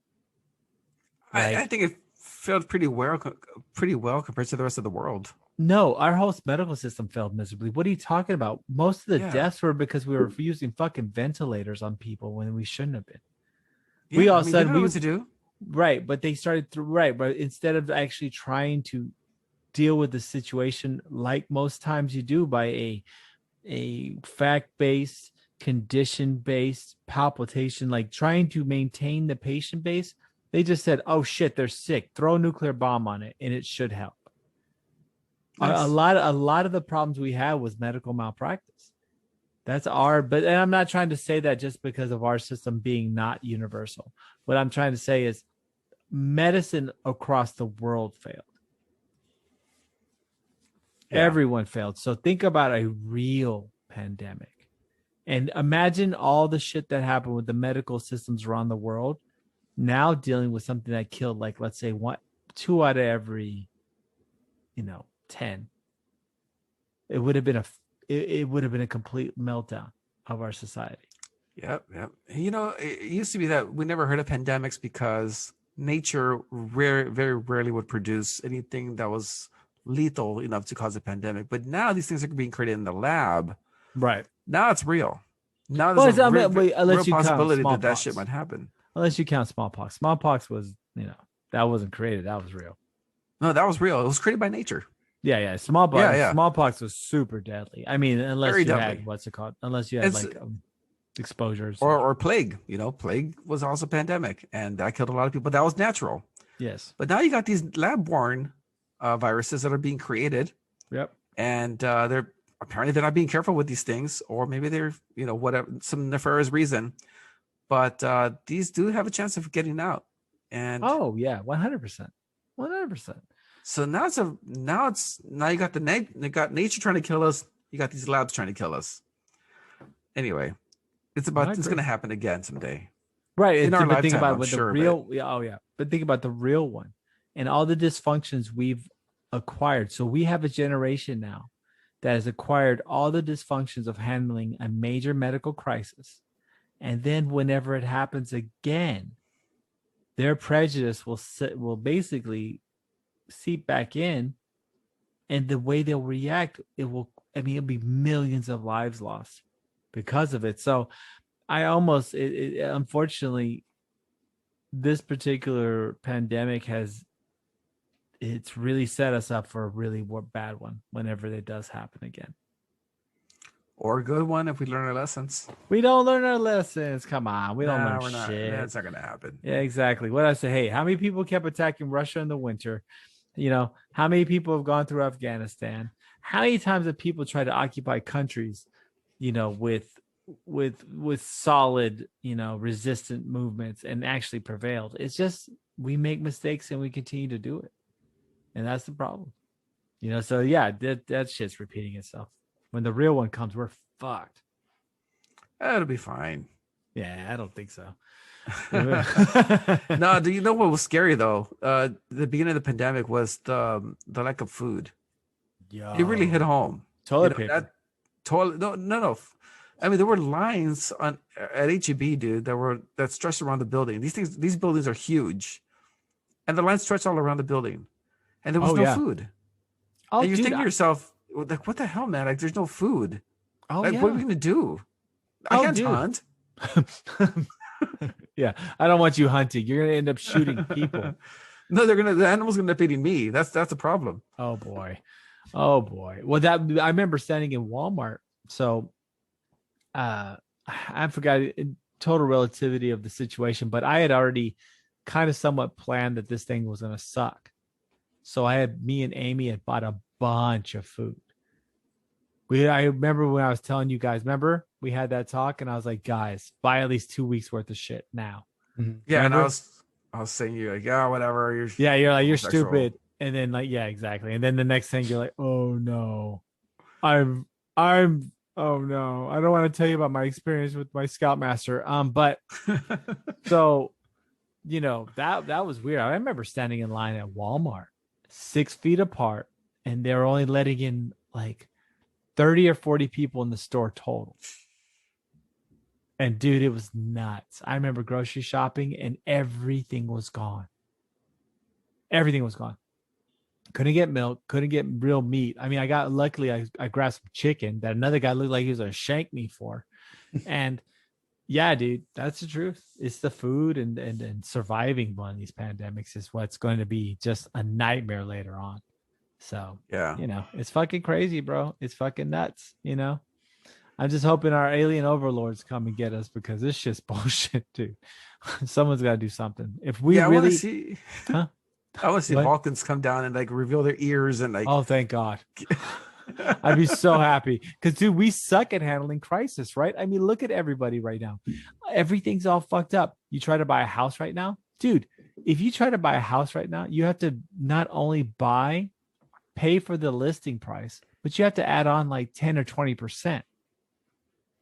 Like, I think it failed pretty well compared to the rest of the world. No, our whole medical system failed miserably. What are you talking about? Most of the deaths were because we were using fucking ventilators on people when we shouldn't have been. Yeah, we all said we know what to do. Right, but they started but instead of actually trying to deal with the situation like most times you do by a fact-based, condition-based palpitation, like trying to maintain the patient base, they just said, "Oh shit, they're sick. Throw a nuclear bomb on it, and it should help." Nice. A lot of the problems we had was medical malpractice. But and I'm not trying to say that just because of our system being not universal. What I'm trying to say is medicine across the world failed. Yeah. Everyone failed. So think about a real pandemic. And imagine all the shit that happened with the medical systems around the world now dealing with something that killed, like, let's say 2 out of every 10. It would have been a complete meltdown of our society. Yep. It used to be that we never heard of pandemics because nature very rarely would produce anything that was lethal enough to cause a pandemic. But now these things are being created in the lab. Right. Now it's real. Now there's a real possibility that shit might happen. Unless you count smallpox. Smallpox was, that wasn't created. That was real. No, that was real. It was created by nature. Yeah. Smallpox was super deadly. I mean, unless you had, what's it called? Unless you had exposures. Or plague. Plague was also a pandemic, and that killed a lot of people. That was natural. Yes. But now you got these lab-borne viruses that are being created. Yep. And they're not being careful with these things, or maybe they're, whatever, some nefarious reason. But these do have a chance of getting out. And 100%. So now you got nature trying to kill us. You got these labs trying to kill us. Anyway, it's going to happen again someday. Right. In our lifetime, think about but think about the real one and all the dysfunctions we've acquired. So we have a generation now that has acquired all the dysfunctions of handling a major medical crisis. And then whenever it happens again, their prejudice will basically seep back in, and the way they'll react, it'll be millions of lives lost because of it. So unfortunately, this particular pandemic it's really set us up for a really bad one whenever it does happen again. Or a good one if we learn our lessons. We don't learn our lessons. Come on. We don't learn shit. That's not going to happen. Yeah, exactly. What I say, hey, how many people kept attacking Russia in the winter? How many people have gone through Afghanistan? How many times have people tried to occupy countries, with solid, resistant movements and actually prevailed? It's just, we make mistakes and we continue to do it. And that's the problem. So yeah, that shit's repeating itself. When the real one comes, we're fucked. It'll be fine. Yeah, I don't think so. No, do you know what was scary though? The beginning of the pandemic was the lack of food. It really hit home. Toilet paper. No. I mean, there were lines at HEB, dude, that stretched around the building. These buildings are huge, and the lines stretched all around the building, and there was no food. And you're thinking to yourself, like, what the hell, man? Like, there's no food. What are we gonna do? I can't hunt. Yeah, I don't want you hunting. You're gonna end up shooting people. No, the animal's gonna end up eating me. That's the problem. Oh boy. Well, I remember standing in Walmart. So I forgot total relativity of the situation, but I had already kind of somewhat planned that this thing was gonna suck. So me and Amy had bought a bunch of food. I remember when I was telling you guys, remember we had that talk and I was like, guys, buy at least 2 weeks worth of shit now. Mm-hmm. Yeah. Remember? And I was saying, you're like, yeah, whatever. You're like, you're stupid. And then like, yeah, exactly. And then the next thing you're like, oh no, oh no, I don't want to tell you about my experience with my Scoutmaster. But so, that was weird. I remember standing in line at Walmart 6 feet apart and they're only letting in like 30 or 40 people in the store total. And dude, it was nuts. I remember grocery shopping and everything was gone. Everything was gone. Couldn't get milk, couldn't get real meat. I mean, luckily I grabbed some chicken that another guy looked like he was going to shank me for. And yeah, dude, that's the truth. It's the food and surviving one of these pandemics is what's going to be just a nightmare later on. So, yeah, it's fucking crazy, bro. It's fucking nuts. I'm just hoping our alien overlords come and get us because this shit's bullshit, dude. Someone's got to do something. If we really, I want to see Vulcans come down and like reveal their ears and like. Oh, thank God. I'd be so happy because, dude, we suck at handling crisis, right? I mean, look at everybody right now. Everything's all fucked up. You try to buy a house right now, dude. If you try to buy a house right now, you have to not only pay for the listing price, but you have to add on like 10 or 20%.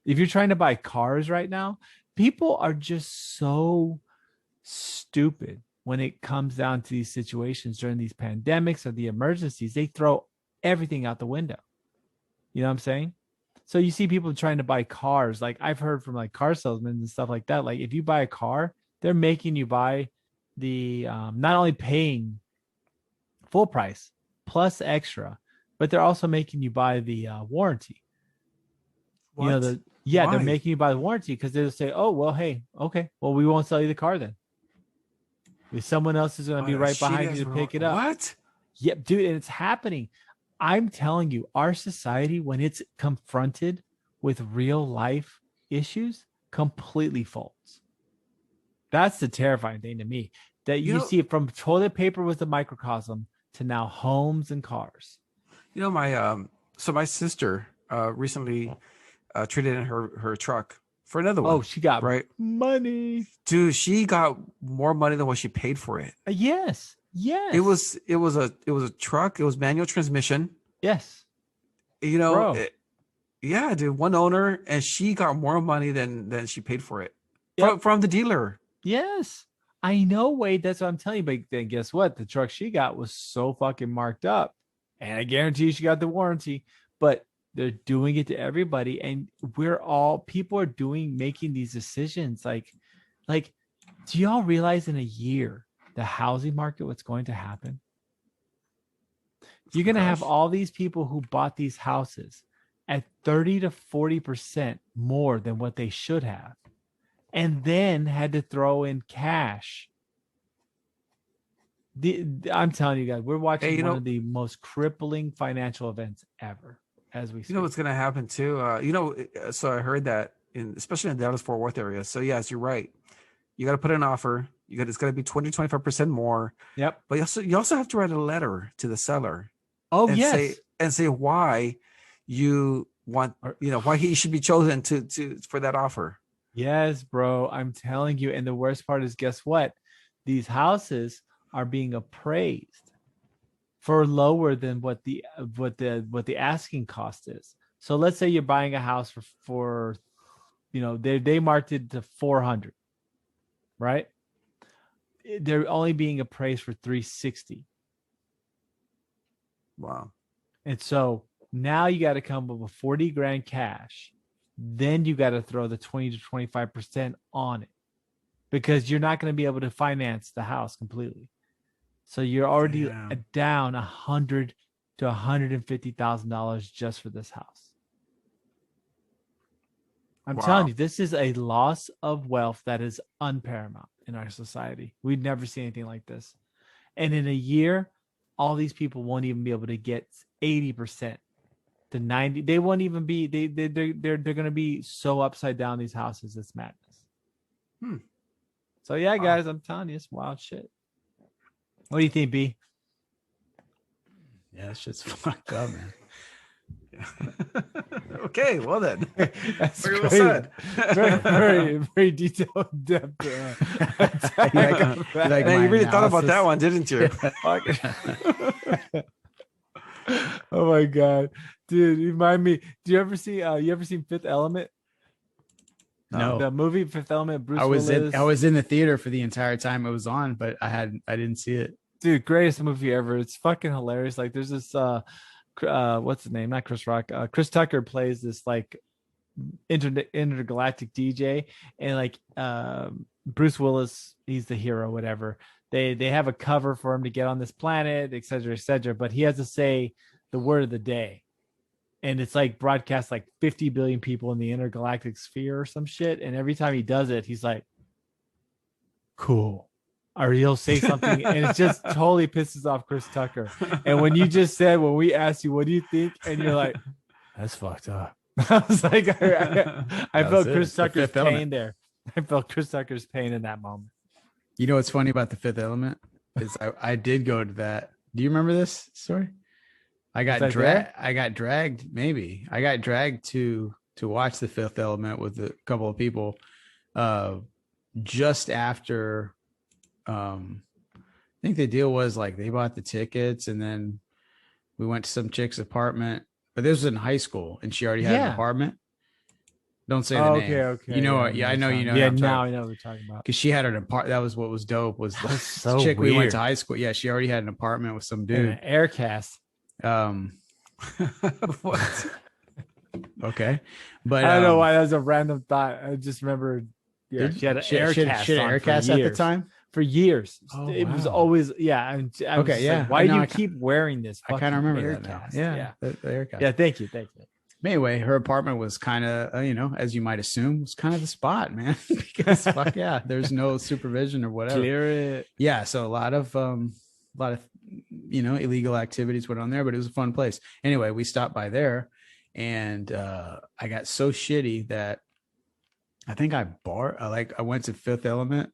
If you're trying to buy cars right now, people are just so stupid when it comes down to these situations during these pandemics or the emergencies. They throw everything out the window. You know what I'm saying? So you see people trying to buy cars. Like I've heard from like car salesmen and stuff like that. Like if you buy a car, they're making you buy the not only paying full price plus extra, but they're also making you buy the warranty. What? They're making you buy the warranty because they'll say, oh, well, hey, okay, well, we won't sell you the car then. Someone else is going to be right behind you to pick it up. What? Yep, dude, and it's happening. I'm telling you, our society, when it's confronted with real life issues, completely folds. That's the terrifying thing to me. That you see it from toilet paper was a microcosm to now homes and cars. My sister recently traded in her truck for another one. Oh, she got money. Dude, she got more money than what she paid for it. Yes. It was a truck. It was manual transmission. Yes. Dude, one owner, and she got more money than she paid for it from the dealer. Yes. I know, Wade. That's what I'm telling you. But then guess what? The truck she got was so fucking marked up. And I guarantee you she got the warranty. But they're doing it to everybody. And people are making these decisions. Like, do y'all realize in a year, the housing market, what's going to happen? You're going to have all these people who bought these houses at 30 to 40% more than what they should have, and then had to throw in cash. I'm telling you guys, we're watching one of the most crippling financial events ever as we speak. You know what's going to happen too? So I heard that especially in the Dallas-Fort Worth area. So yes, you're right. You got to put an offer. It's got to be 20 to 25% more. Yep. But you also have to write a letter to the seller. Oh, yes. Say why you want, why he should be chosen for that offer. Yes, bro. I'm telling you. And the worst part is, guess what? These houses are being appraised for lower than what the asking cost is. So let's say you're buying a house for they marked it to 400, right? They're only being appraised for 360. Wow. And so now you got to come up with 40 grand cash. Then you got to throw the 20 to 25% on it, because you're not going to be able to finance the house completely. So you're already down $100,000 to $150,000 just for this house. I'm telling you, this is a loss of wealth that is unparamount in our society. We've never seen anything like this. And in a year, all these people won't even be able to get 80% to 90. They won't even be. They're going to be so upside down, these houses. It's madness. So yeah, guys, I'm telling you, it's wild shit. What do you think, B? Yeah, it's just fucked up, man. Okay, well then. That's very well said. Very detailed, depth. Man, you really thought about that one, didn't you? Oh my god, dude! Remind me. Do you ever see? You ever seen Fifth Element? No, the movie Fifth Element. Bruce I Willis. I was in the theater for the entire time it was on, but I didn't see it. Dude, greatest movie ever. It's fucking hilarious. Like, there's this what's his name? Not Chris Rock. Chris Tucker plays this like intergalactic DJ, and like Bruce Willis, he's the hero, whatever. They have a cover for him to get on this planet, et cetera, but he has to say the word of the day. And it's like broadcast like 50 billion people in the intergalactic sphere or some shit. And every time he does it, he's like, cool. Or he'll say something and it just totally pisses off Chris Tucker. And when you just said, when we asked you, what do you think? And you're like, that's fucked up. I was like, I felt Chris Tucker's pain there. I felt Chris Tucker's pain in that moment. You know what's funny about the Fifth Element is I did go to that. Do you remember this story? I got dragged. I got dragged to watch the Fifth Element with a couple of people just after. I think the deal was like they bought the tickets and then we went to some chick's apartment. But this was in high school and she already had an apartment. Don't say the name. Okay. You know what? Yeah, I know you know. Yeah, now I know what we're talking about. Because she had an apartment. That was what was dope. Was the so chick weird. We went to high school? Yeah, she already had an apartment with some dude. An air cast. What? Okay, but I don't know why that was a random thought. I just remember. Yeah, she had an air cast at the time. For years. Oh, it was always why do you keep wearing this? I kind of remember that now. Yeah. The air cast. Yeah, thank you. Anyway, her apartment was kind of, as you might assume, was kind of the spot, man. Because fuck yeah, there's no supervision or whatever. Clear it. Yeah, so a lot of illegal activities went on there, but it was a fun place. Anyway, we stopped by there, and I got so shitty that I think I went to Fifth Element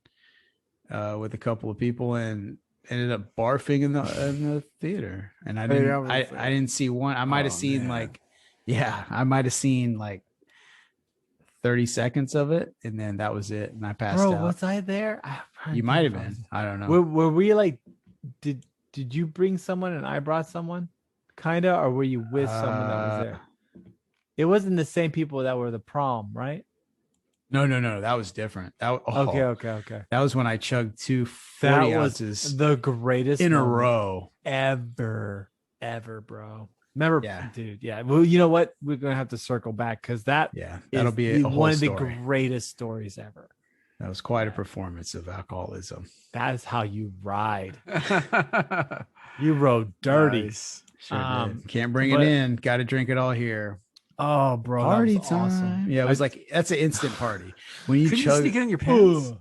with a couple of people and ended up barfing in the theater, and I didn't see one. I might have seen I might have seen like 30 seconds of it, and then that was it, and I passed out. Was I there? You might have been. I don't know. Were we like? Did you bring someone and I brought someone, kinda, or were you with someone that was there? It wasn't the same people that were the prom, right? No. That was different. Okay. That was when I chugged 2 40 ounces. The greatest in a row ever, bro. Remember, dude. Yeah. Well, you know what? We're gonna have to circle back because that'll be one of the greatest stories ever. That was quite a performance of alcoholism. That is how you ride. You rode dirty. Nice. Sure did. Can't bring it in. Got to drink it all here. Oh, bro, party time! Awesome. Yeah, it was that's an instant party. When you sneak it in your pants.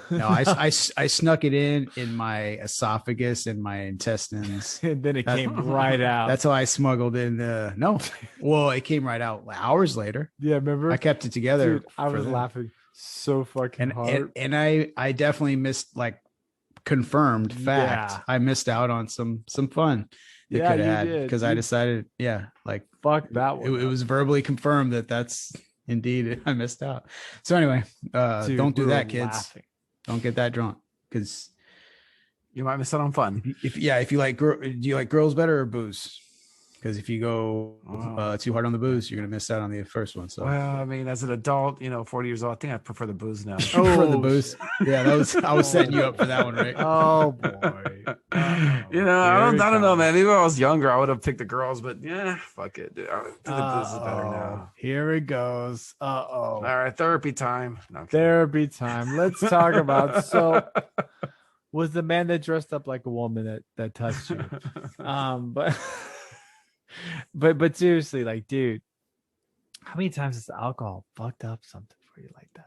No, I snuck it in my esophagus and my intestines, and then it came right out. That's how I smuggled in the. No, well, it came right out hours later. Yeah, remember? I kept it together. Dude, I was laughing so fucking hard, and I definitely missed confirmed fact. Yeah. I missed out on some fun. It could have had because I decided, fuck that one. It was verbally confirmed that's indeed I missed out. So anyway, don't do that, kids. Laughing. Don't get that drunk because You might miss out on fun. If you like, do you like girls better or booze? Because if you go too hard on the booze, you're gonna miss out on the first one. So, well, I mean, as an adult, 40 years old, I think I prefer the booze now. For the booze, yeah, I was setting you up for that one, right? Oh boy, I don't know, man. Maybe when I was younger, I would have picked the girls, but yeah, fuck it, dude. I think the booze is better now. Here it goes. All right, therapy time. No, therapy time. Let's talk about. So, was the man that dressed up like a woman that touched you? But seriously, like, dude, how many times has alcohol fucked up something for you like that?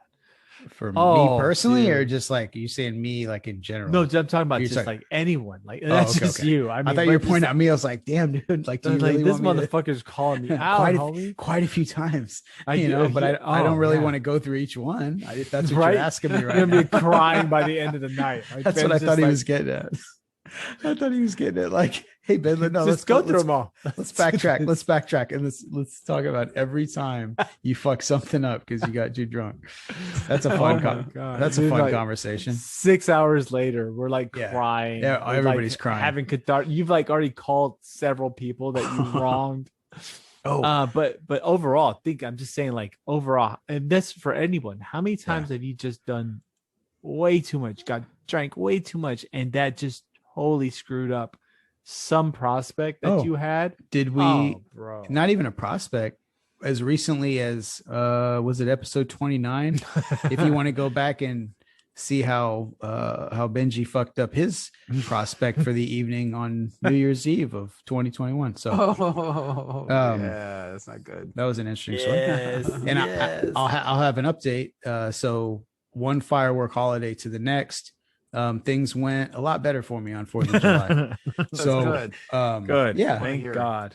For me personally, or just like you saying me, like in general? No, I'm talking about just like anyone. Like that's just you. I thought you were pointing at me. I was like, damn, dude, like, do you really this motherfucker's calling me out, quite a few times. But I don't really want to go through each one. If that's what you're asking me, right? You're gonna be crying by the end of the night. Like, that's what I thought he was getting at. I thought he was getting it like, hey Ben, let's go through them all. Let's backtrack and let's talk about every time you fuck something up because you got too drunk. That's a fun conversation. 6 hours later, we're like crying. Yeah, everybody's crying. Having catharsis. You've like already called several people that you wronged. But overall, I'm just saying, like, overall, and that's for anyone. How many times have you just done way too much, drank way too much, and that just totally screwed up some prospect that you had? Did we? Bro. Not even a prospect. As recently as was it episode 29? If you want to go back and see how Benji fucked up his prospect for the evening on New Year's Eve of 2021. So yeah, that's not good. That was an interesting story. And I'll have an update. So one firework holiday to the next. Things went a lot better for me on 4th of July. So good. Good. Yeah. Thank God.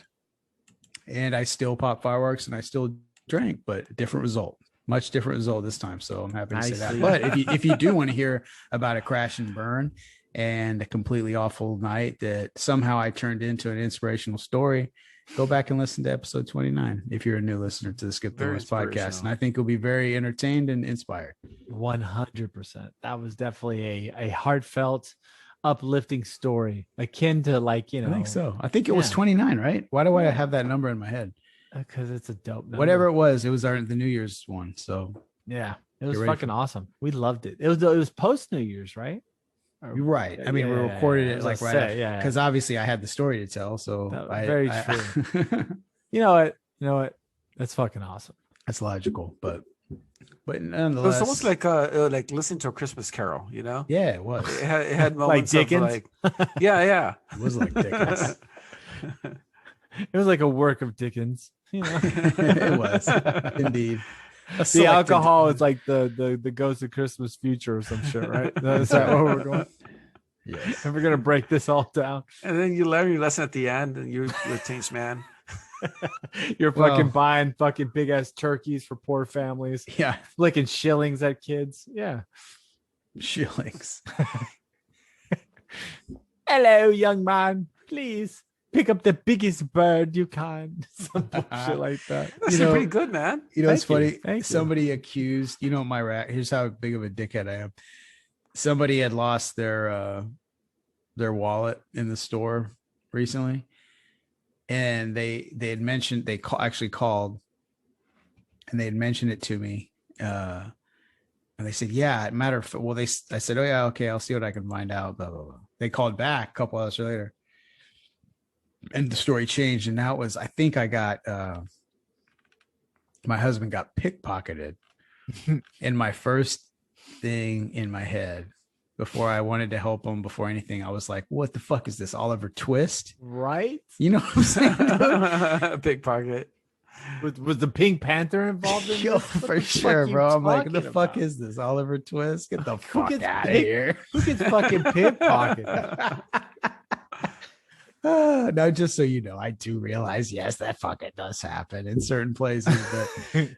And I still pop fireworks and I still drank, but different result. Much different result this time. So I'm happy to say that. But if you do want to hear about a crash and burn and a completely awful night that somehow I turned into an inspirational story, go back and listen to episode 29 if you're a new listener to the Skip the Noise podcast. And I think you'll be very entertained and inspired. 100%. That was definitely a heartfelt, uplifting story, akin to, like, I think so. I think it was 29, right? Why do I have that number in my head? Because it's a dope number. Whatever it was the New Year's one. So yeah, it was fucking awesome. We loved it. It was post New Year's, right? You're right. I mean, we recorded it like right because obviously I had the story to tell. So very true. You know what? That's fucking awesome. That's logical, but nonetheless, it was almost like listening to a Christmas Carol. Yeah, it was. It had moments like Dickens. Yeah. It was like Dickens. It was like a work of Dickens. It was indeed. The alcohol is like the Ghost of Christmas Future or some shit, right? Is that where we're going? Yes. And we're gonna break this all down. And then you learn your lesson at the end, and you're a changed man. You're fucking buying fucking big ass turkeys for poor families. Yeah, flicking shillings at kids. Yeah, shillings. Hello, young man. Please pick up the biggest bird you can. Some shit like that. That's pretty good, man. It's funny. Somebody accused, here's how big of a dickhead I am. Somebody had lost their wallet in the store recently. And they had mentioned, actually called and they had mentioned it to me. And they said, yeah, matter of fact, I said, oh yeah, okay, I'll see what I can find out. Blah, blah, blah. They called back a couple hours later. And the story changed, and now it was, I think I got my husband got pickpocketed. And my first thing in my head before I wanted to help him, before anything, I was like, what the fuck is this, Oliver Twist? Right? You know what I'm saying? Pickpocket. Was the Pink Panther involved in this? For sure, bro. I'm like, what the fuck is this, Oliver Twist? Get the fuck out of here. Who gets fucking pickpocketed? No, just so you know, I do realize, yes, that fucking does happen in certain places, but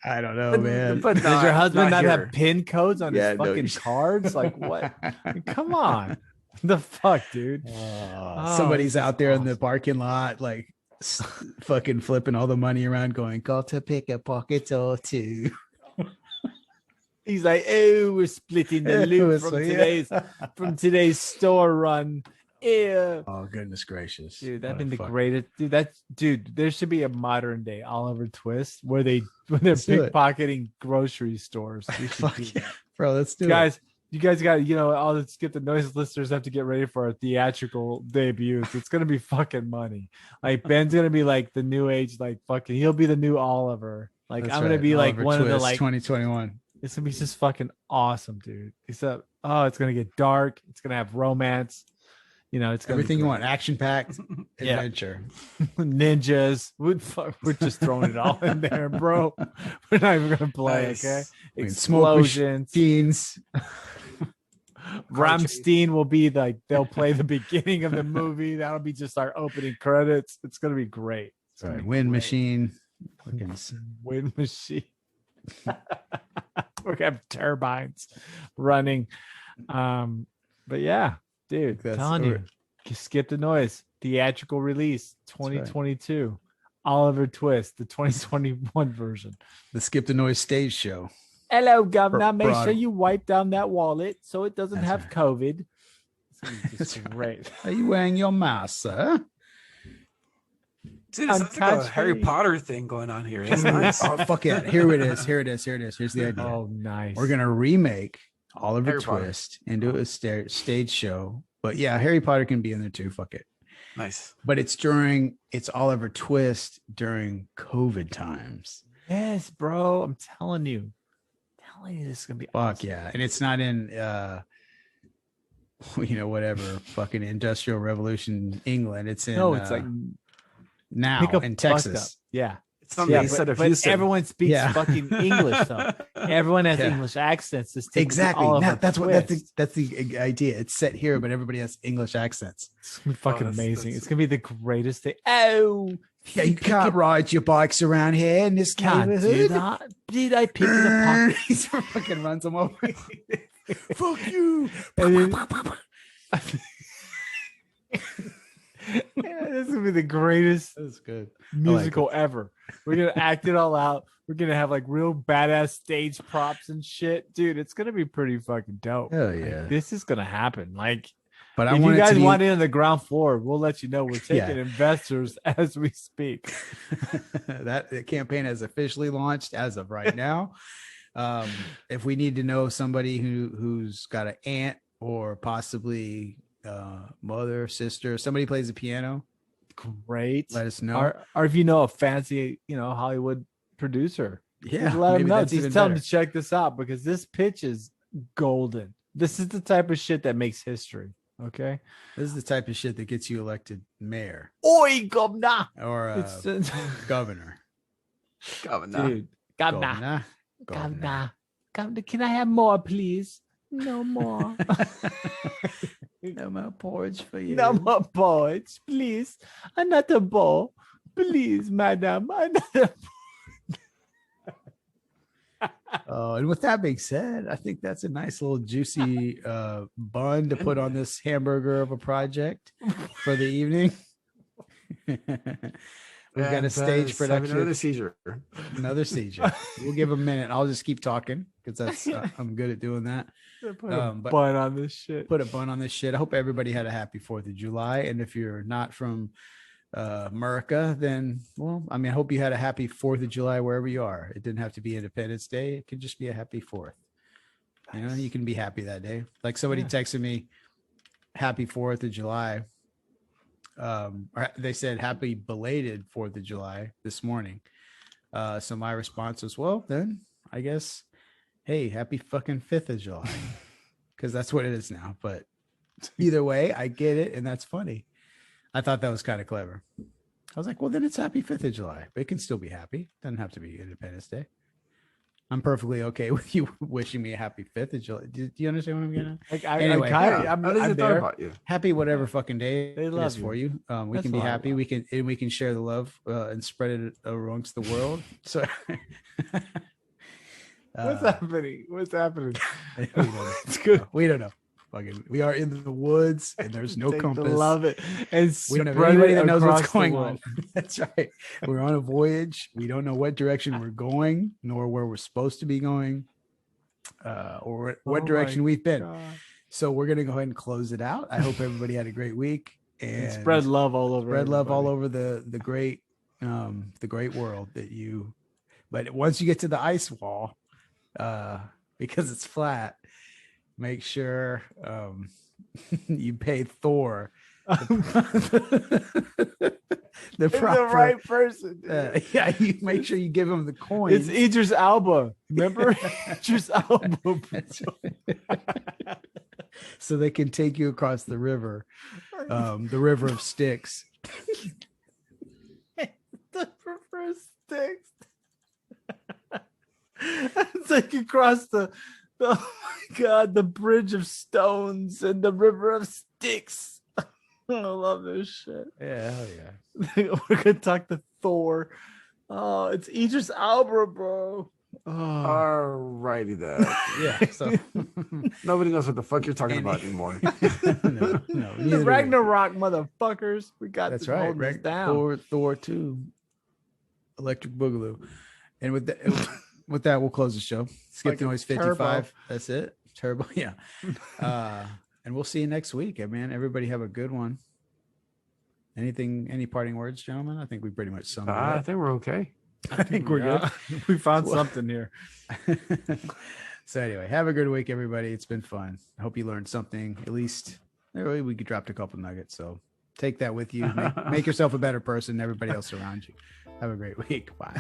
I don't know, man. But does your husband not have PIN codes on his fucking cards? Like, what? Come on. The fuck, dude. Somebody's out there in the parking lot, like fucking flipping all the money around, going, "Got to pick a pocket or two." He's like, oh, we're splitting the loot from today's store run. Ew. Oh goodness gracious, dude, that'd been the greatest. Dude, there should be a modern day Oliver Twist where they're pickpocketing grocery stores. Bro, let's do it. You guys got, all the Skip the Noise listeners have to get ready for a theatrical debut. It's gonna be fucking money. Like Ben's gonna be like the new age, like fucking. He'll be the new Oliver. Like I'm gonna be like one of the like 2021. It's gonna be just fucking awesome, dude. Except, it's gonna get dark. It's gonna have romance. It's everything you want. Action packed adventure. Ninjas. We're just throwing it all in there, bro. We're not even gonna play. Nice. Okay. Explosions. Scenes. Rammstein will be like they'll play the beginning of the movie. That'll be just our opening credits. It's gonna be great. Wind machine. Wind machine. We're gonna have turbines running. But yeah, dude, telling you, Skip the Noise theatrical release 2022. Right. Oliver Twist, the 2021 version. The Skip the Noise stage show. Hello, Governor. Make sure you wipe down that wallet so it doesn't have COVID. It's just great. Are you wearing your mask, sir? Dude, it's like a Harry Potter thing going on here. It's nice. Oh, fuck yeah. Here it is. Here's the idea. Oh, nice. We're going to remake Oliver Twist into a stage show. But yeah, Harry Potter can be in there too. Fuck it. Nice. But it's Oliver Twist during COVID times. Yes, bro. I'm telling you. This is going to be awesome. Yeah. And it's not in, whatever fucking Industrial Revolution England. It's in. No, it's like. Now in Texas. Yeah. It's on the east side of Houston. Everyone speaks fucking English though. Everyone has English accents. Exactly. That's the idea. It's set here, but everybody has English accents. It's gonna be fucking amazing. It's gonna be the greatest thing. Oh, yeah, you can't ride your bikes around here in this neighborhood. Did I pick it apart? He fucking runs them over. Fuck you. Yeah, this is gonna be the greatest musical ever. We're gonna act it all out. We're gonna have like real badass stage props and shit, dude. It's gonna be pretty fucking dope. Hell yeah, like, this is gonna happen. Like, but if you guys want it on the ground floor, we'll let you know. We're taking investors as we speak. That campaign has officially launched as of right now. If we need to know somebody who's got an aunt or possibly mother, sister, somebody plays the piano, great, let us know. Or if you know a fancy Hollywood producer, let them know. Just tell them to check this out because this pitch is golden. This is the type of shit that makes history. Okay, this is the type of shit that gets you elected mayor. Oi, governor, or governor. Dude, governor. Can I have more, please? No more. No more porridge for you. No more porridge, please. Another bowl, please, madam. Another. And with that being said, I think that's a nice little juicy bun to put on this hamburger of a project for the evening. We've got a stage production. Another seizure. We'll give a minute. I'll just keep talking because that's I'm good at doing that. Put a bun on this shit. Put a bun on this shit. I hope everybody had a happy 4th of July. And if you're not from America, then I hope you had a happy 4th of July wherever you are. It didn't have to be Independence Day. It could just be a happy 4th. Nice. You can be happy that day. Like somebody texted me, happy 4th of July. They said happy belated 4th of July this morning. So my response was, well, then I guess, hey, happy fucking 5th of July. Because that's what it is now. But either way, I get it. And that's funny. I thought that was kind of clever. I was like, well, then it's happy 5th of July. But it can still be happy. Doesn't have to be Independence Day. I'm perfectly okay with you wishing me a happy 5th of July. Do you understand what I'm getting at? I'm there. About you. Happy whatever fucking day it is for you. We can be happy. We can share the love and spread it amongst the world. So what's happening? It's good. We don't know. We are in the woods and there's no compass. Love it. And we don't have anybody that knows what's going on. That's right. We're on a voyage. We don't know what direction we're going, nor where we're supposed to be going. or what direction we've been. God. So we're gonna go ahead and close it out. I hope everybody had a great week and spread love all over. Spread love all over the great world that you. But once you get to the ice wall, because it's flat, make sure you pay Thor the right person. Yeah, you make sure you give him the coins. It's Idris Elba. Remember Idris Elba? So they can take you across the river of Styx. The river of Styx. Take you across the oh my God, the bridge of stones and the river of Styx. I love this shit. Yeah, hell yeah. We're gonna talk to Thor. Oh, it's Idris Elba, bro. Oh. Alrighty then. Yeah. So nobody knows what the fuck you're talking about anymore. No. The Ragnarok, motherfuckers. We got that's right. This down. Thor 2, Electric Boogaloo, and with that, we'll close the show. Skip the noise 55. Turbo. That's it. Turbo. Yeah. And we'll see you next week. Man, everybody have a good one. Any parting words, gentlemen? I think we pretty much summed it up. I think we're okay. I think we're good. We found something here. So anyway, have a good week, everybody. It's been fun. I hope you learned something. At least we could drop a couple nuggets. So take that with you. Make yourself a better person. Everybody else around you. Have a great week. Bye.